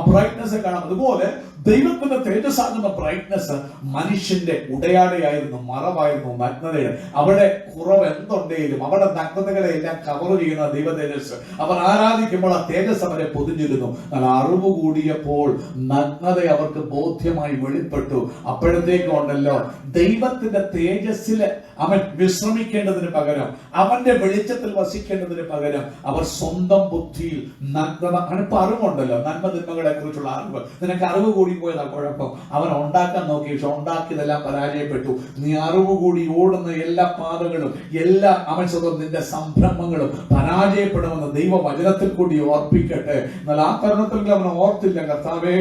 ബ്രൈറ്റ്നെസ് കാണാം. അതുപോലെ ദൈവത്തിന്റെ തേജസ്സാകുന്ന ബ്രൈറ്റ്നസ് മനുഷ്യന്റെ ഉടയാടയായിരുന്നു, മറവായിരുന്നു, നഗ്നതയുടെ. അവിടെ കുറവ് എന്തുണ്ടെങ്കിലും അവിടെ നഗ്നതകളെ എല്ലാം കവർ ചെയ്യുന്ന ദൈവ തേജസ്. അവർ ആരാധിക്കുമ്പോൾ ആ തേജസ് അവരെ പൊതിഞ്ഞിരുന്നു. എന്നാൽ അറിവ് കൂടിയപ്പോൾ നഗ്നത അവർക്ക് ബോധ്യമായി വെളിപ്പെട്ടു. അപ്പോഴത്തേക്കും ഉണ്ടല്ലോ, ദൈവത്തിന്റെ തേജസ്സിൽ അവൻ വിശ്രമിക്കേണ്ടതിന് പകരം, അവന്റെ വെളിച്ചത്തിൽ വസിക്കേണ്ടതിന് പകരം അവർ സ്വന്തം ബുദ്ധിയിൽ നഗ്നത. ഇപ്പൊ അറിവുണ്ടല്ലോ, നന്മ തിന്മകളെ കുറിച്ചുള്ള അറിവ്. നിനക്ക് അറിവ് കൂടി പോയതാ കുഴപ്പം. അവൻ ഉണ്ടാക്കാൻ നോക്കി, പക്ഷെ ഉണ്ടാക്കിയതെല്ലാം പരാജയപ്പെട്ടു. നീ അറിവ് കൂടി ഓടുന്ന എല്ലാ പാതകളും, എല്ലാ അവൻ സ്വന്തം നിന്റെ സംരംഭങ്ങളും പരാജയപ്പെടുമെന്ന് ദൈവവചനത്തിൽ കൂടി ഓർപ്പിക്കട്ടെ. എന്നാൽ ആ തരുണത്തിൽ അവൻ ഓർത്തില്ല, കർത്താവേ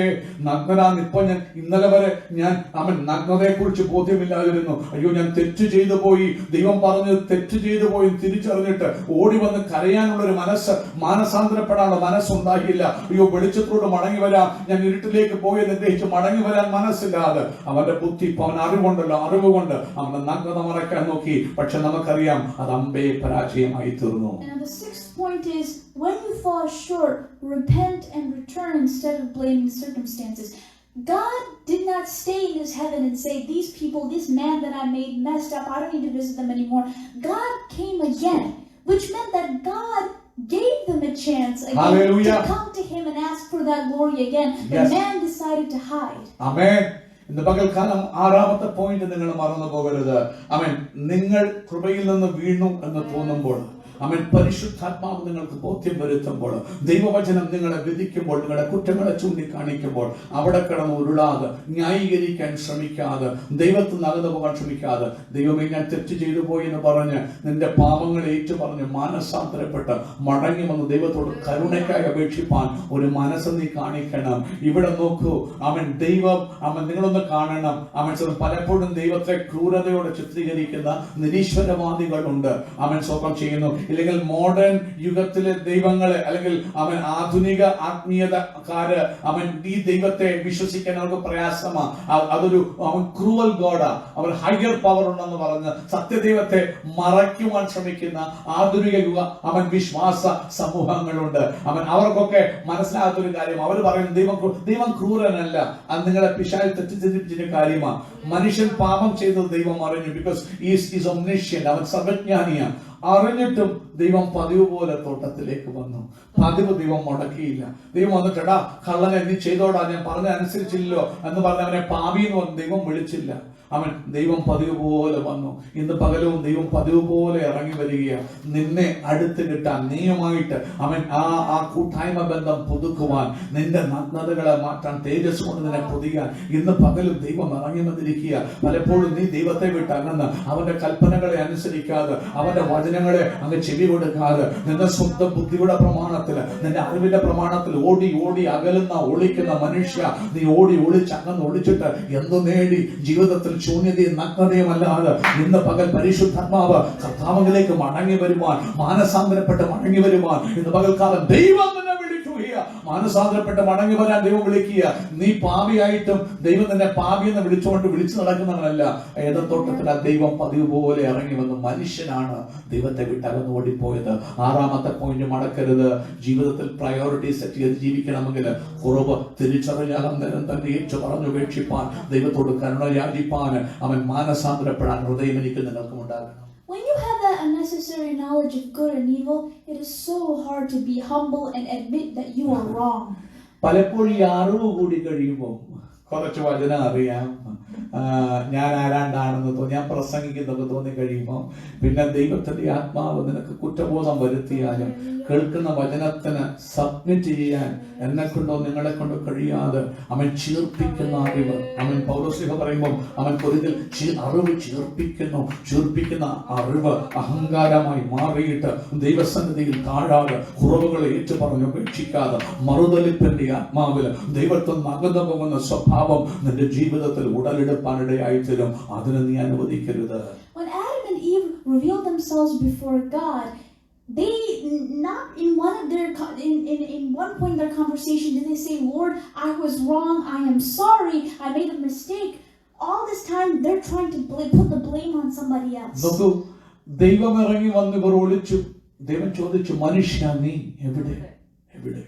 നഗ്നനാന്ന്. ഇപ്പൊ ഞാൻ ഇന്നലെ വരെ ഞാൻ അവൻ നഗ്നതയെ കുറിച്ച് ബോധ്യമില്ലാതിരുന്നു. അയ്യോ, ഞാൻ തെറ്റ് ചെയ്തു പോയി, ദൈവം പറഞ്ഞ് തെറ്റ് ചെയ്തു പോയി തിരിച്ചറിഞ്ഞിട്ട് ഓടി വന്ന് കരയാനുള്ളൊരു മനസ്സ്, മാനസാന്തരപ്പെടാനുള്ള മനസ്സുണ്ടാകില്ല. അയ്യോ, വെളിച്ചത്തോട് മടങ്ങി വരാം, ഞാൻ ഇരുട്ടിലേക്ക് പോയെന്ന് ഗ്രഹിച്ച് മടങ്ങി വരാൻ മനസ്സില്ലാതെ അവന്റെ ബുദ്ധി, ഇപ്പൊ അവൻ അറിവുണ്ടല്ലോ, അറിവ് കൊണ്ട് അവന്റെ നഗ്നത മറക്കാൻ നോക്കി. പക്ഷെ നമുക്കറിയാം അത് അമ്പേ പരാജയമായി തീർന്നു. And the sixth point is, when you fall short, repent and return instead of blaming circumstances. God did not stay in his heaven and say, these people, this man that I made messed up, I don't need to visit them anymore. God came again, which meant that God gave them a chance again. Hallelujah. To come to him and ask for that glory again. The man decided to hide. Amen. ഇന്ന് പകൽക്കാലം ആറാമത്തെ പോയിന്റ് നിങ്ങൾ മറന്നു പോകരുത്. അവൻ നിങ്ങൾ കൃപയിൽ നിന്ന് വീണു എന്ന് തോന്നുമ്പോൾ, അവൻ പരിശുദ്ധാത്മാവ് നിങ്ങൾക്ക് ബോധ്യം വരുത്തുമ്പോൾ, ദൈവവചനം നിങ്ങളെ വിധിക്കുമ്പോൾ, നിങ്ങളുടെ കുറ്റങ്ങളെ ചൂണ്ടിക്കാണിക്കുമ്പോൾ അവിടെ കിടന്ന് ഉരുളാതെ, ന്യായീകരിക്കാൻ ശ്രമിക്കാതെ, ദൈവത്തിൽ നിന്ന് അകന്നു പോകാൻ ശ്രമിക്കാതെ, ദൈവമേ ഞാൻ തെറ്റ് ചെയ്തു പോയി എന്ന് പറഞ്ഞ് നിന്റെ പാപങ്ങളെ ഏറ്റു പറഞ്ഞ് മാനസാന്തരപ്പെട്ട് മടങ്ങി വന്ന് ദൈവത്തോട് കരുണയ്ക്കായി അപേക്ഷിപ്പാൻ ഒരു മനസ്സ് നീ കാണിക്കണം. ഇവിടെ നോക്കൂ, അവൻ ദൈവം, അവൻ നിങ്ങളൊന്ന് കാണണം. അവൻ പലപ്പോഴും ദൈവത്തെ ക്രൂരതയോടെ ചിത്രീകരിക്കുന്ന നിരീശ്വരവാദികളുണ്ട്. അവൻ സ്വന്തം ചെയ്യുന്നു. ഇല്ലെങ്കിൽ മോഡേൺ യുഗത്തിലെ ദൈവങ്ങളെ, അല്ലെങ്കിൽ അവൻ ആധുനിക ആത്മീയതക്കാര് അവൻ ഈ ദൈവത്തെ വിശ്വസിക്കാൻ അവർക്ക് പ്രയാസമാണ്. അതൊരു അവൻ ക്രൂവൽ ഗോഡാ, അവൻ ഹയർ പവർ ഉണ്ടെന്ന് പറഞ്ഞ് സത്യദൈവത്തെ മറയ്ക്കുവാൻ ശ്രമിക്കുന്ന ആധുനിക യുഗ അവൻ വിശ്വാസ സമൂഹങ്ങളുണ്ട്. അവർക്കൊക്കെ മനസ്സിലാകാത്തൊരു കാര്യം, അവർ പറയും ദൈവം ക്രൂരനല്ല, അത് നിങ്ങളെ പിശാച് തെറ്റിദ്ധരിപ്പിച്ച കാര്യമാണ്. മനുഷ്യൻ പാപം ചെയ്തത് ദൈവം അറിഞ്ഞു. ബിക്കോസ് ഈസ് ഒംനിഷ്യന്റ്, അവൻ സർവജ്ഞാനിയാണ്. അറിഞ്ഞിട്ടും ദൈവം പതിവ് പോലെ തോട്ടത്തിലേക്ക് വന്നു. പതിവ് ദൈവം മുടക്കിയില്ല. ദൈവം വന്നിട്ടടാ കള്ളനെ നീ ചെയ്തോടാ, ഞാൻ പറഞ്ഞ അനുസരിച്ചില്ലല്ലോ എന്ന് പറഞ്ഞ അവനെ പാപിന്ന് പറഞ്ഞ് ദൈവം വിളിച്ചില്ല. ദൈവം പതിവ് പോലെ വന്നു. ഇന്ന് പകലവും ദൈവം പതിവ് പോലെ ഇറങ്ങി വരികയാണ്. നിന്നെ അടുത്ത് കിട്ടാൻ, നീയുമായിട്ട് അവൻ ആ കൂട്ടായ്മ ബന്ധം പുതുക്കുവാൻ, നിന്റെ നഗ്നതകളെ മാറ്റാൻ, തേജസ് കൊണ്ട് നിന്നെ പൊതിയാൻ ഇന്ന് പകലും ദൈവം ഇറങ്ങി വന്നിരിക്കുക. പലപ്പോഴും നീ ദൈവത്തെ വിട്ട് അകന്ന് അവന്റെ കൽപ്പനകളെ അനുസരിക്കാതെ, അവന്റെ വചനങ്ങളെ അങ്ങ് ചെവി കൊടുക്കാതെ, നിന്റെ സ്വന്തം ബുദ്ധിയുടെ പ്രമാണത്തിൽ, നിന്റെ അറിവിന്റെ പ്രമാണത്തിൽ ഓടി ഓടി അകലുന്ന ഒളിക്കുന്ന മനുഷ്യ, നീ ഓടി ഒളിച്ചങ്ങന്ന് ഒളിച്ചിട്ട് എന്തു നേടി? ജീവിതത്തിൽ ശൂന്യതയും നഗ്നതയും അല്ലാതെ ഇന്ന് പകൽ പരിശുദ്ധാത്മാവ് കർത്താവിലേക്ക് മടങ്ങി വരുവാൻ, മാനസാന്തരപ്പെട്ട് മടങ്ങി വരുവാൻ ഇന്ന് പകൽക്കാലം ദൈവം തന്നെ വിളിക്കുക. മാനസാന്തരപ്പെട്ട് മടങ്ങി വരാൻ ദൈവം വിളിക്കുക. നീ പാപിയായിട്ടും ദൈവം തന്നെ പാപിയെന്ന് വിളിച്ചുകൊണ്ട് വിളിച്ചു നടക്കുന്നവനല്ല. ഏദത്തോട്ടത്തിൽ ആ ദൈവം പതിവ് പോലെ ഇറങ്ങി വന്നു. മനുഷ്യനാണ് ദൈവത്തെ വിട്ടകന്ന് ഓടിപ്പോയത്. ആറാമത്തെ പോയിന്റ് മടക്കരുത്. ജീവിതത്തിൽ പ്രയോറിറ്റി സെറ്റ് ചെയ്ത് ജീവിക്കണമെങ്കിൽ കുറവ് തിരിച്ചറിഞ്ഞാൽ അന്നേരം തന്നെ ഏറ്റു പറഞ്ഞുപേക്ഷിപ്പാൻ, ദൈവത്തോട് കരുണ യാചിപ്പാൻ, അവൻ മാനസാന്തരപ്പെടാൻ ഹൃദയം എനിക്ക് നിങ്ങൾക്കും ഉണ്ടാകണം. When you have that unnecessary knowledge of good and evil, it is so hard to be humble and admit that you are wrong. പലപ്പോഴും ഈ അറിവ് കൂടി കഴിയുമ്പോൾ കുറച്ച് വചനം അറിയാം, ഞാൻ ആരാണ്ടാണെന്ന് തോന്നി, ഞാൻ പ്രസംഗിക്കുന്നൊക്കെ തോന്നി കഴിയുമ്പോൾ പിന്നെ ദൈവത്തിന്റെ ആത്മാവ് നിനക്ക് കുറ്റബോധം വരുത്തിയാലും കേൾക്കുന്ന വചനത്തിന് സബ്മിറ്റ് ചെയ്യാൻ എന്നെ കൊണ്ടോ നിങ്ങളെ കൊണ്ടോ കഴിയാതെ അവൻ ചീർപ്പിക്കുന്ന അറിവ്. അവൻ പൗലോസ്ലീഹ പറയുമ്പോൾ അവൻ പൊരുതിൽ അറിവ് ചീർപ്പിക്കുന്ന അറിവ് അഹങ്കാരമായി മാറിയിട്ട് ദൈവസന്നിധിയിൽ താഴാതെ, കുറവുകളെ ഏറ്റു പറഞ്ഞു ഉപേക്ഷിക്കാതെ, മറുതലിപ്പിന്റെ ആത്മാവില് ദൈവത്തിൽ അകന്നു പോകുന്ന സ്വഭാവം നിന്റെ ജീവിതത്തിൽ ഉടലെടുപ്പാനിടയായി തരും. അതിന് നീ അനുവദിക്കരുത്. When Adam and Eve revealed themselves before God, they not in one of their in one point in their conversation did they say, Lord, I was wrong, I am sorry, I made a mistake. All this time they're trying to put the blame on somebody else. നോക്കൂ, ദൈവം ഇറങ്ങി വന്ന് ഇവർ ഒളിച്ചു. ദൈവം ചോദിച്ചു, മനുഷ്യ നീ എവിടെ?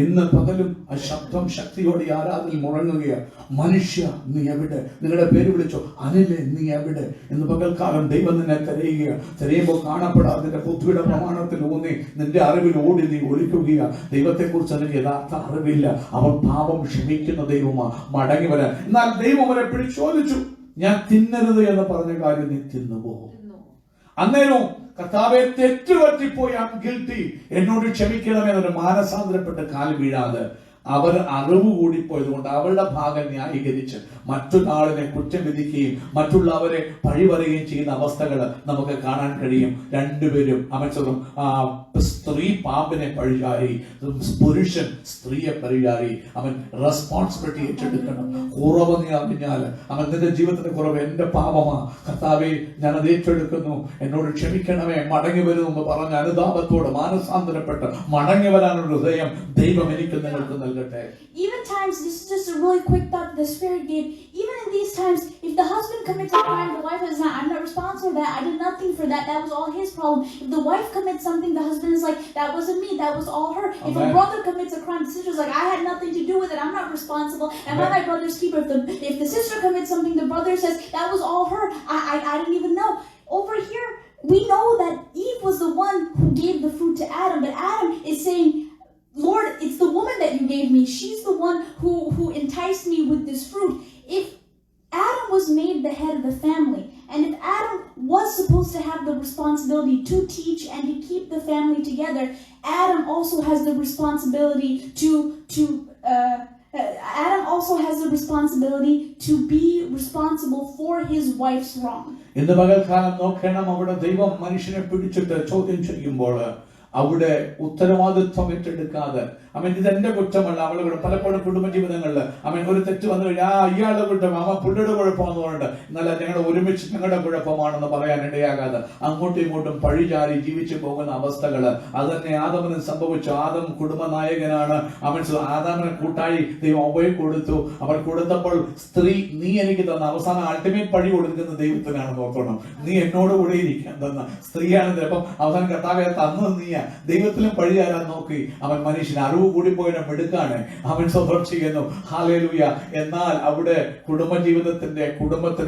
ഇന്ന് പകലും ആ ശബ്ദം ശക്തിയോടെ ആരാധനയിൽ മുഴങ്ങുകയാണ്. മനുഷ്യ നീ എവിടെ? നിങ്ങളുടെ പേര് വിളിച്ചോ. അനിലെ നീ എവിടെ എന്ന് പകൽക്കാലം ദൈവം നിന്നെ തിരയുകയാണ്. തിരയുമ്പോൾ കാണപ്പെടാതിന്റെ ബുദ്ധിയുടെ പ്രമാണത്തിൽ ഊന്നി നിന്റെ അറിവിൽ ഓടി നീ ഒളിക്കുകയാണ്. ദൈവത്തെ കുറിച്ച് അതിന് യഥാർത്ഥ അറിവില്ല. അവൻ പാപം ക്ഷമിക്കുന്ന ദൈവമാ, മടങ്ങി വരാൻ. എന്നാൽ ദൈവം അവരെ പിടിച്ചോദിച്ചു. ഞാൻ തിന്നരുത് എന്ന് പറഞ്ഞ കാര്യം നീ തിന്നുപോകും. അന്നേരവും കർത്താവെ തെറ്റുപറ്റിപ്പോയി, ഐ ആം ഗിൽറ്റി, എന്നോട് ക്ഷമിക്കണമെന്നൊരു മാനസാന്തരപ്പെട്ട് കാൽ വീഴാതെ അവർ അറിവ് കൂടിപ്പോയത് കൊണ്ട് അവരുടെ ഭാഗം ന്യായീകരിച്ച് മറ്റൊരാളിനെ കുറ്റം വിധിക്കുകയും മറ്റുള്ളവരെ പഴിപറയുകയും ചെയ്യുന്ന അവസ്ഥകൾ നമുക്ക് കാണാൻ കഴിയും. രണ്ടുപേരും അവൻ സ്ത്രീ പാമ്പിനെ പഴിചാരി, പുരുഷൻ സ്ത്രീയെ പഴിചാരി. അവൻ റെസ്പോൺസിബിലിറ്റി ഏറ്റെടുക്കണം. കുറവ് നീ അറിഞ്ഞാൽ അവൻ നിന്റെ ജീവിതത്തിന്റെ കുറവ് എന്റെ പാപമാ, കർത്താവേ ഞാനത് ഏറ്റെടുക്കുന്നു, എന്നോട് ക്ഷമിക്കണമേ, മടങ്ങി വരുമെന്ന് പറഞ്ഞ അനുതാപത്തോട് മാനസാന്തരപ്പെട്ട് മടങ്ങി വരാനുള്ള ഹൃദയം ദൈവം എനിക്ക് നിങ്ങൾക്ക് നൽകട്ടെ. Even times, this is just a really quick thought the Spirit gave. Even in these times, if the husband commits a crime, the wife is not, I'm not responsible for that. I did nothing for that. That was all his problem. If the wife commits something, the husband is like, that wasn't me. That was all her. If a brother commits a crime, the sister is like, I had nothing to do with it. I'm not responsible. Am I my brother's keeper? If the sister commits something, the brother says, that was all her. I didn't even know. Over here, we know that Eve was the one who gave the fruit to Adam, but Adam is saying, Lord, it's the woman that you gave me. She's the one who enticed me with this fruit. If Adam was made the head of the family, and if Adam was supposed to have the responsibility to teach and to keep the family together, Adam also has the responsibility Adam also has the responsibility to be responsible for his wife's wrong. ഇന്ന് പകൽക്കാലം നോക്കണം, അവിടെ ദൈവം മനുഷ്യനെ പിടിച്ചിട്ട് ചോദ്യം ചെയ്യുമ്പോൾ അവിടെ ഉത്തരവാദിത്വം ഏറ്റെടുക്കാതെ അവൻ ഇതെന്റെ കുറ്റമല്ല, അവളുടെ പലപ്പോഴും കുടുംബജീവിതങ്ങളിൽ അവൻ ഒരു തെറ്റ് വന്നു കഴിഞ്ഞാൽ ഇയാളുടെ കുറ്റം, അവൻ പുള്ളിയുടെ കുഴപ്പമെന്ന് പറഞ്ഞിട്ട് എന്നല്ല ഞങ്ങൾ ഒരുമിച്ച് ഞങ്ങളുടെ കുഴപ്പമാണെന്ന് പറയാൻ ഇടയാകാതെ അങ്ങോട്ടും ഇങ്ങോട്ടും പഴിചാരി ജീവിച്ചു പോകുന്ന അവസ്ഥകള് അത് തന്നെ ആദമിന് സംഭവിച്ചു. ആദം കുടുംബനായകനാണ്. അവൻ ആദാമിനെ കൂട്ടായി ദൈവം അവയെ കൊടുത്തു. അവൻ കൊടുത്തപ്പോൾ സ്ത്രീ നീ എനിക്ക് തന്ന അവസാനം അൾട്ടിമേറ്റ് പഴി കൊടുക്കുന്ന ദൈവത്തിനാണ്. നോക്കണം, നീ എന്നോട് കൂടെ ഇരിക്കാൻ തന്ന സ്ത്രീയാണ്. അപ്പം അവസാനം കർത്താവെ തന്നത് നീയാ. ദൈവത്തിലും പഴി ആരാൻ നോക്കി അവൻ മനുഷ്യൻ അറിവ് കൂടിപ്പോയിനെ എടുക്കാണ്. അവൻ സ്വന്തം ചെയ്യുന്നു. ഹല്ലേലൂയ. എന്നാൽ അവിടെ കുടുംബത്തിന്റെ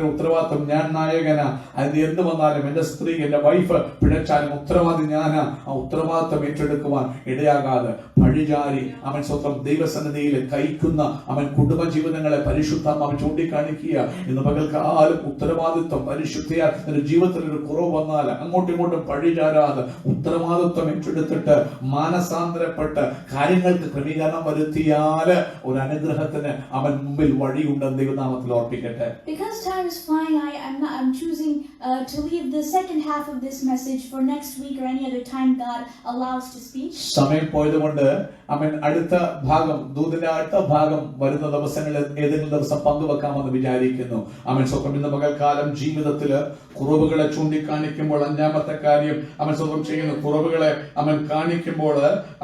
ഉത്തരവാദിത്വം ഞാൻ നായകനാ. അത് എന്ത് വന്നാലും എന്റെ സ്ത്രീ എന്റെ വൈഫ് പിഴച്ചാലും ഉത്തരവാദി ഞാനാ. ആ ഉത്തരവാദിത്വം ഏറ്റെടുക്കുവാൻ ഇടയാകാതെ പഴിചാരി അവൻ സ്വന്തം ദൈവസന്നിധിയിൽ കഴിക്കുന്ന അവൻ കുടുംബജീവിതങ്ങളെ പരിശുദ്ധാത്മാവ് ചൂണ്ടിക്കാണിക്കുക. ഇന്ന് പകൽക്കാലം ഉത്തരവാദിത്വം പരിശുദ്ധിയാൽ നിന്റെ ജീവിതത്തിൽ ഒരു കുറവ് വന്നാൽ അങ്ങോട്ടും ഇങ്ങോട്ടും പഴിചാരാതെ ഉത്തരവാദിത്വം ഏറ്റെടുത്തിട്ട് മാനസാന്തരപ്പെട്ട് കാര്യങ്ങൾക്ക് ക്രമീകരണം വരുത്തിയാൽ ഒരു അനുഗ്രഹത്തിന് അവൻ മുമ്പിൽ വഴിയുണ്ടെന്ന് ദൈവനാമത്തിൽ ഓർപ്പിക്കട്ടെ. Because time is flying, I'm choosing to leave the second half of this message for next week or any other time God allows to speak. സമയം പോയതുകൊണ്ട് അവൻ അടുത്ത ഭാഗം ദൂതിന്റെ അടുത്ത ഭാഗം വരുന്ന ദിവസങ്ങളിൽ ഏതെങ്കിലും ദിവസം പങ്കുവെക്കാമെന്ന് വിചാരിക്കുന്നു. അവൻ സ്വന്തം ഇന്ന് പകൽക്കാലം ജീവിതത്തില് കുറവുകളെ ചൂണ്ടിക്കാണിക്കുമ്പോൾ അഞ്ചാമത്തെ കാര്യം അവൻ സ്വന്തം ചെയ്യുന്ന കുറവുകളെ അവൻ കാണിക്കുമ്പോൾ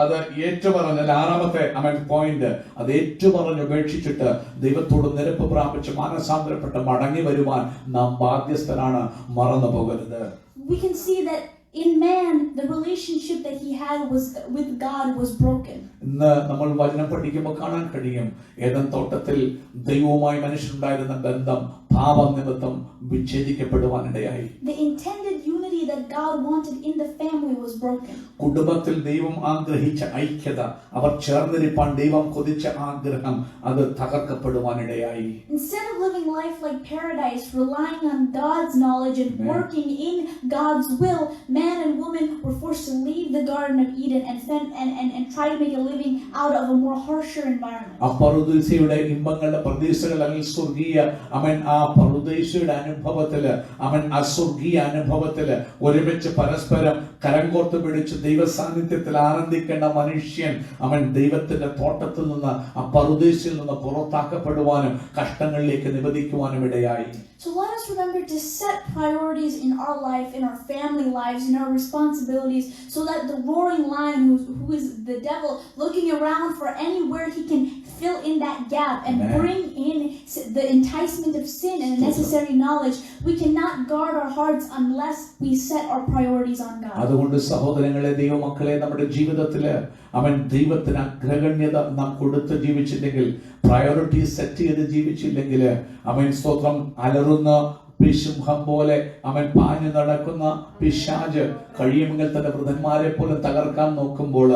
അത് ഏറ്റുപറഞ്ഞ ആറാമത്തെ അവൻ പോയിന്റ് അത് ഏറ്റുപറഞ്ഞ് ഉപേക്ഷിച്ചിട്ട് ദൈവത്തോട് നിരപ്പ് പ്രാപിച്ച് മാനസാന്തരപ്പെട്ട് മടങ്ങി വരുവാൻ നാം ബാധ്യസ്ഥരാണ്. മറന്നു പോകരുത്. We can see that in man the relationship that he had with God was broken. ഇന്ന് നമ്മൾ വചനം പഠിക്കുമ്പോൾ കാണാൻ കഴിയും ഏദൻ തോട്ടത്തിൽ ദൈവവുമായി മനുഷ്യനുണ്ടായിരുന്ന ബന്ധം പാപം നിമിത്തം വിച്ഛേദിക്കപ്പെടുവാനിടയായി. The intended unity that God wanted in the family was broken. കുടുംബത്തിൽ ദൈവം ആഗ്രഹിച്ച ഐക്യത, അവർ ചേർന്നിരിപ്പാൻ ദൈവം കൊതിച്ച ആഗ്രഹം അത് തകർക്കപ്പെടുവാനിടയായി. Instead of living life like paradise, relying on God's knowledge and working in God's will, man and woman were forced to leave the Garden of Eden and try to make a living out of a more harsher environment. പറുദീസയുടെ ഇമ്പങ്ങളുടെ പ്രതീക്ഷകൾ അല്ലെങ്കിൽ സ്വർഗീയ അവൻ ആ പറുദീസയുടെ അനുഭവത്തില് അവൻ അസ്വർഗീയ അനുഭവത്തില് ഒരുമിച്ച് പരസ്പരം കരംകോർത്ത് പിടിച്ച് ദൈവ സാന്നിധ്യത്തിൽ ആനന്ദിക്കേണ്ട മനുഷ്യൻ അവൻ ദൈവത്തിന്റെ തോട്ടത്തിൽ നിന്ന് ആ പറുദീസയിൽ നിന്ന് പുറത്താക്കപ്പെടുവാനും കഷ്ടങ്ങളിലേക്ക് നിവദിക്കുവാനും ഇടയായി. So let us remember to set priorities in our life, in our family lives, in our responsibilities, so that the roaring lion who is the devil looking around for anywhere he can fill in that gap and bring in the enticement of sin and the necessary knowledge. We cannot guard our hearts unless we set our priorities on God. അതുകൊണ്ട് സഹോദരങ്ങളെ, ദൈവമക്കളെ, നമ്മുടെ ജീവിതത്തില് ദൈവത്തിന് അഗ്രഗണ്യത നാം കൊടുത്ത് ജീവിച്ചില്ലെങ്കിൽ, പ്രയോറിറ്റി സെറ്റ് ചെയ്ത് ജീവിച്ചില്ലെങ്കിൽ, സ്തോത്രം, അലറുന്ന സിംഹം പോലെ പാഞ്ഞു നടക്കുന്ന പിശാച് കഴിയുമെങ്കിൽ തന്റെ വൃദ്ധന്മാരെ പോലും തകർക്കാൻ നോക്കുമ്പോൾ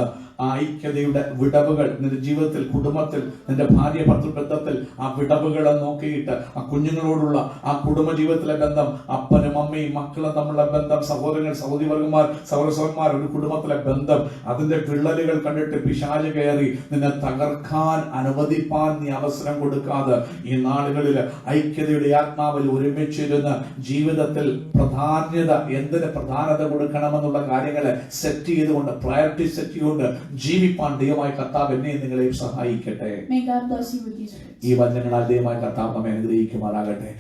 ആ ഐക്യതയുടെ വിടവുകൾ നിന്റെ ജീവിതത്തിൽ, കുടുംബത്തിൽ, നിന്റെ ഭാര്യ ഭർത്തൃ ബന്ധത്തിൽ ആ വിടവുകളെ നോക്കിയിട്ട് ആ കുഞ്ഞുങ്ങളോടുള്ള ആ കുടുംബ ജീവിതത്തിലെ ബന്ധം, അപ്പനും അമ്മയും മക്കളും തമ്മിലുള്ള ബന്ധം, സഹോദരങ്ങൾ സഹോദരിമാർ സഹോദരന്മാർ, ഒരു കുടുംബത്തിലെ ബന്ധം, അതിന്റെ വിള്ളലുകൾ കണ്ടിട്ട് പിശാച് കയറി നിന്നെ തകർക്കാൻ അനുവദിപ്പാൻ നീ അവസരം കൊടുക്കാതെ ഈ നാളുകളിൽ ഐക്യതയുടെ ആത്മാവിൽ ഒരുമിച്ചിരുന്ന് ജീവിതത്തിൽ എന്തിന് പ്രധാനത കൊടുക്കണമെന്നുള്ള കാര്യങ്ങളെ സെറ്റ് ചെയ്തുകൊണ്ട്, പ്രയോറിറ്റി സെറ്റ് ചെയ്തുകൊണ്ട് ജീവിപ്പാൻ ദൈവമായ കർത്താവ് എന്നെയും നിങ്ങളെയും സഹായിക്കട്ടെ. May God bless you with these words. ഈ വചനങ്ങളാൽ ദൈവമായ കർത്താവ് നമ്മെ അനുഗ്രഹിക്കുമാറാകട്ടെ.